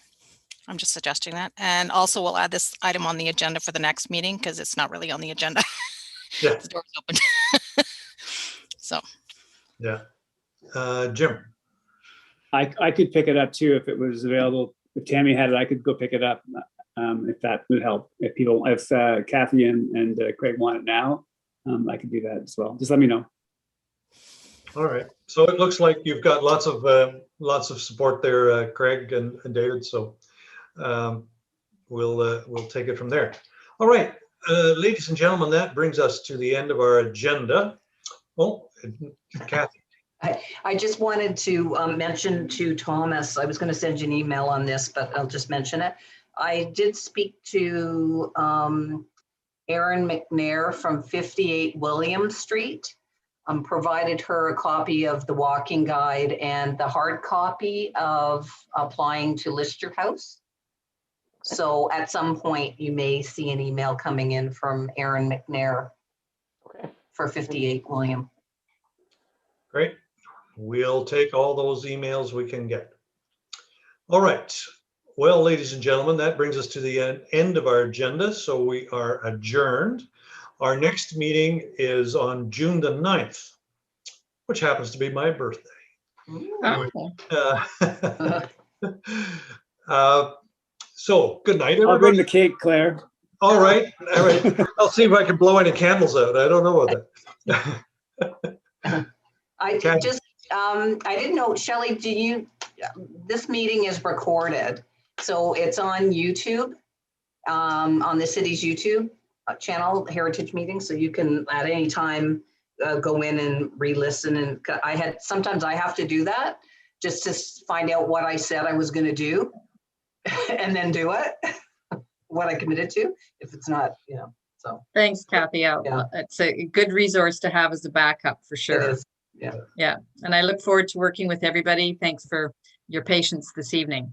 I'm just suggesting that. And also we'll add this item on the agenda for the next meeting because it's not really on the agenda. Yeah. The door's open. So. Yeah. Jim. I could pick it up too if it was available. If Tammy had it, I could go pick it up if that would help. If Kathy and Craig want it now, I could do that as well. Just let me know. All right. So it looks like you've got lots of support there, Craig and David. So we'll take it from there. All right, ladies and gentlemen, that brings us to the end of our agenda. Oh, Kathy. I just wanted to mention to Thomas, I was going to send you an email on this, but I'll just mention it. I did speak to Erin McNair from 58 William Street. Provided her a copy of the walking guide and the hard copy of applying to list your house. So at some point you may see an email coming in from Erin McNair for 58 William. Great. We'll take all those emails we can get. All right. Well, ladies and gentlemen, that brings us to the end of our agenda. So we are adjourned. Our next meeting is on June the 9th, which happens to be my birthday. So good night, everybody. I'll bring the cake, Claire. All right. All right. I'll see if I can blow any candles out. I don't know about that. I didn't know, Shelly, this meeting is recorded. So it's on YouTube, on the city's YouTube channel, Heritage Meetings. So you can at any time go in and re-listen. And sometimes I have to do that just to find out what I said I was going to do and then do it, what I committed to, if it's not, so. Thanks, Kathy. Yeah. It's a good resource to have as a backup for sure. It is. Yeah. Yeah. And I look forward to working with everybody. Thanks for your patience this evening.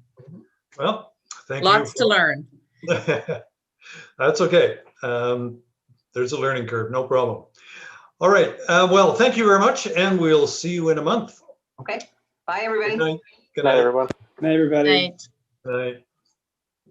Well, thank you. Lots to learn. That's okay. There's a learning curve, no problem. All right. Well, thank you very much, and we'll see you in a month. Okay. Bye, everybody. Good night. Good night, everyone. Good night, everybody. Night. Good night.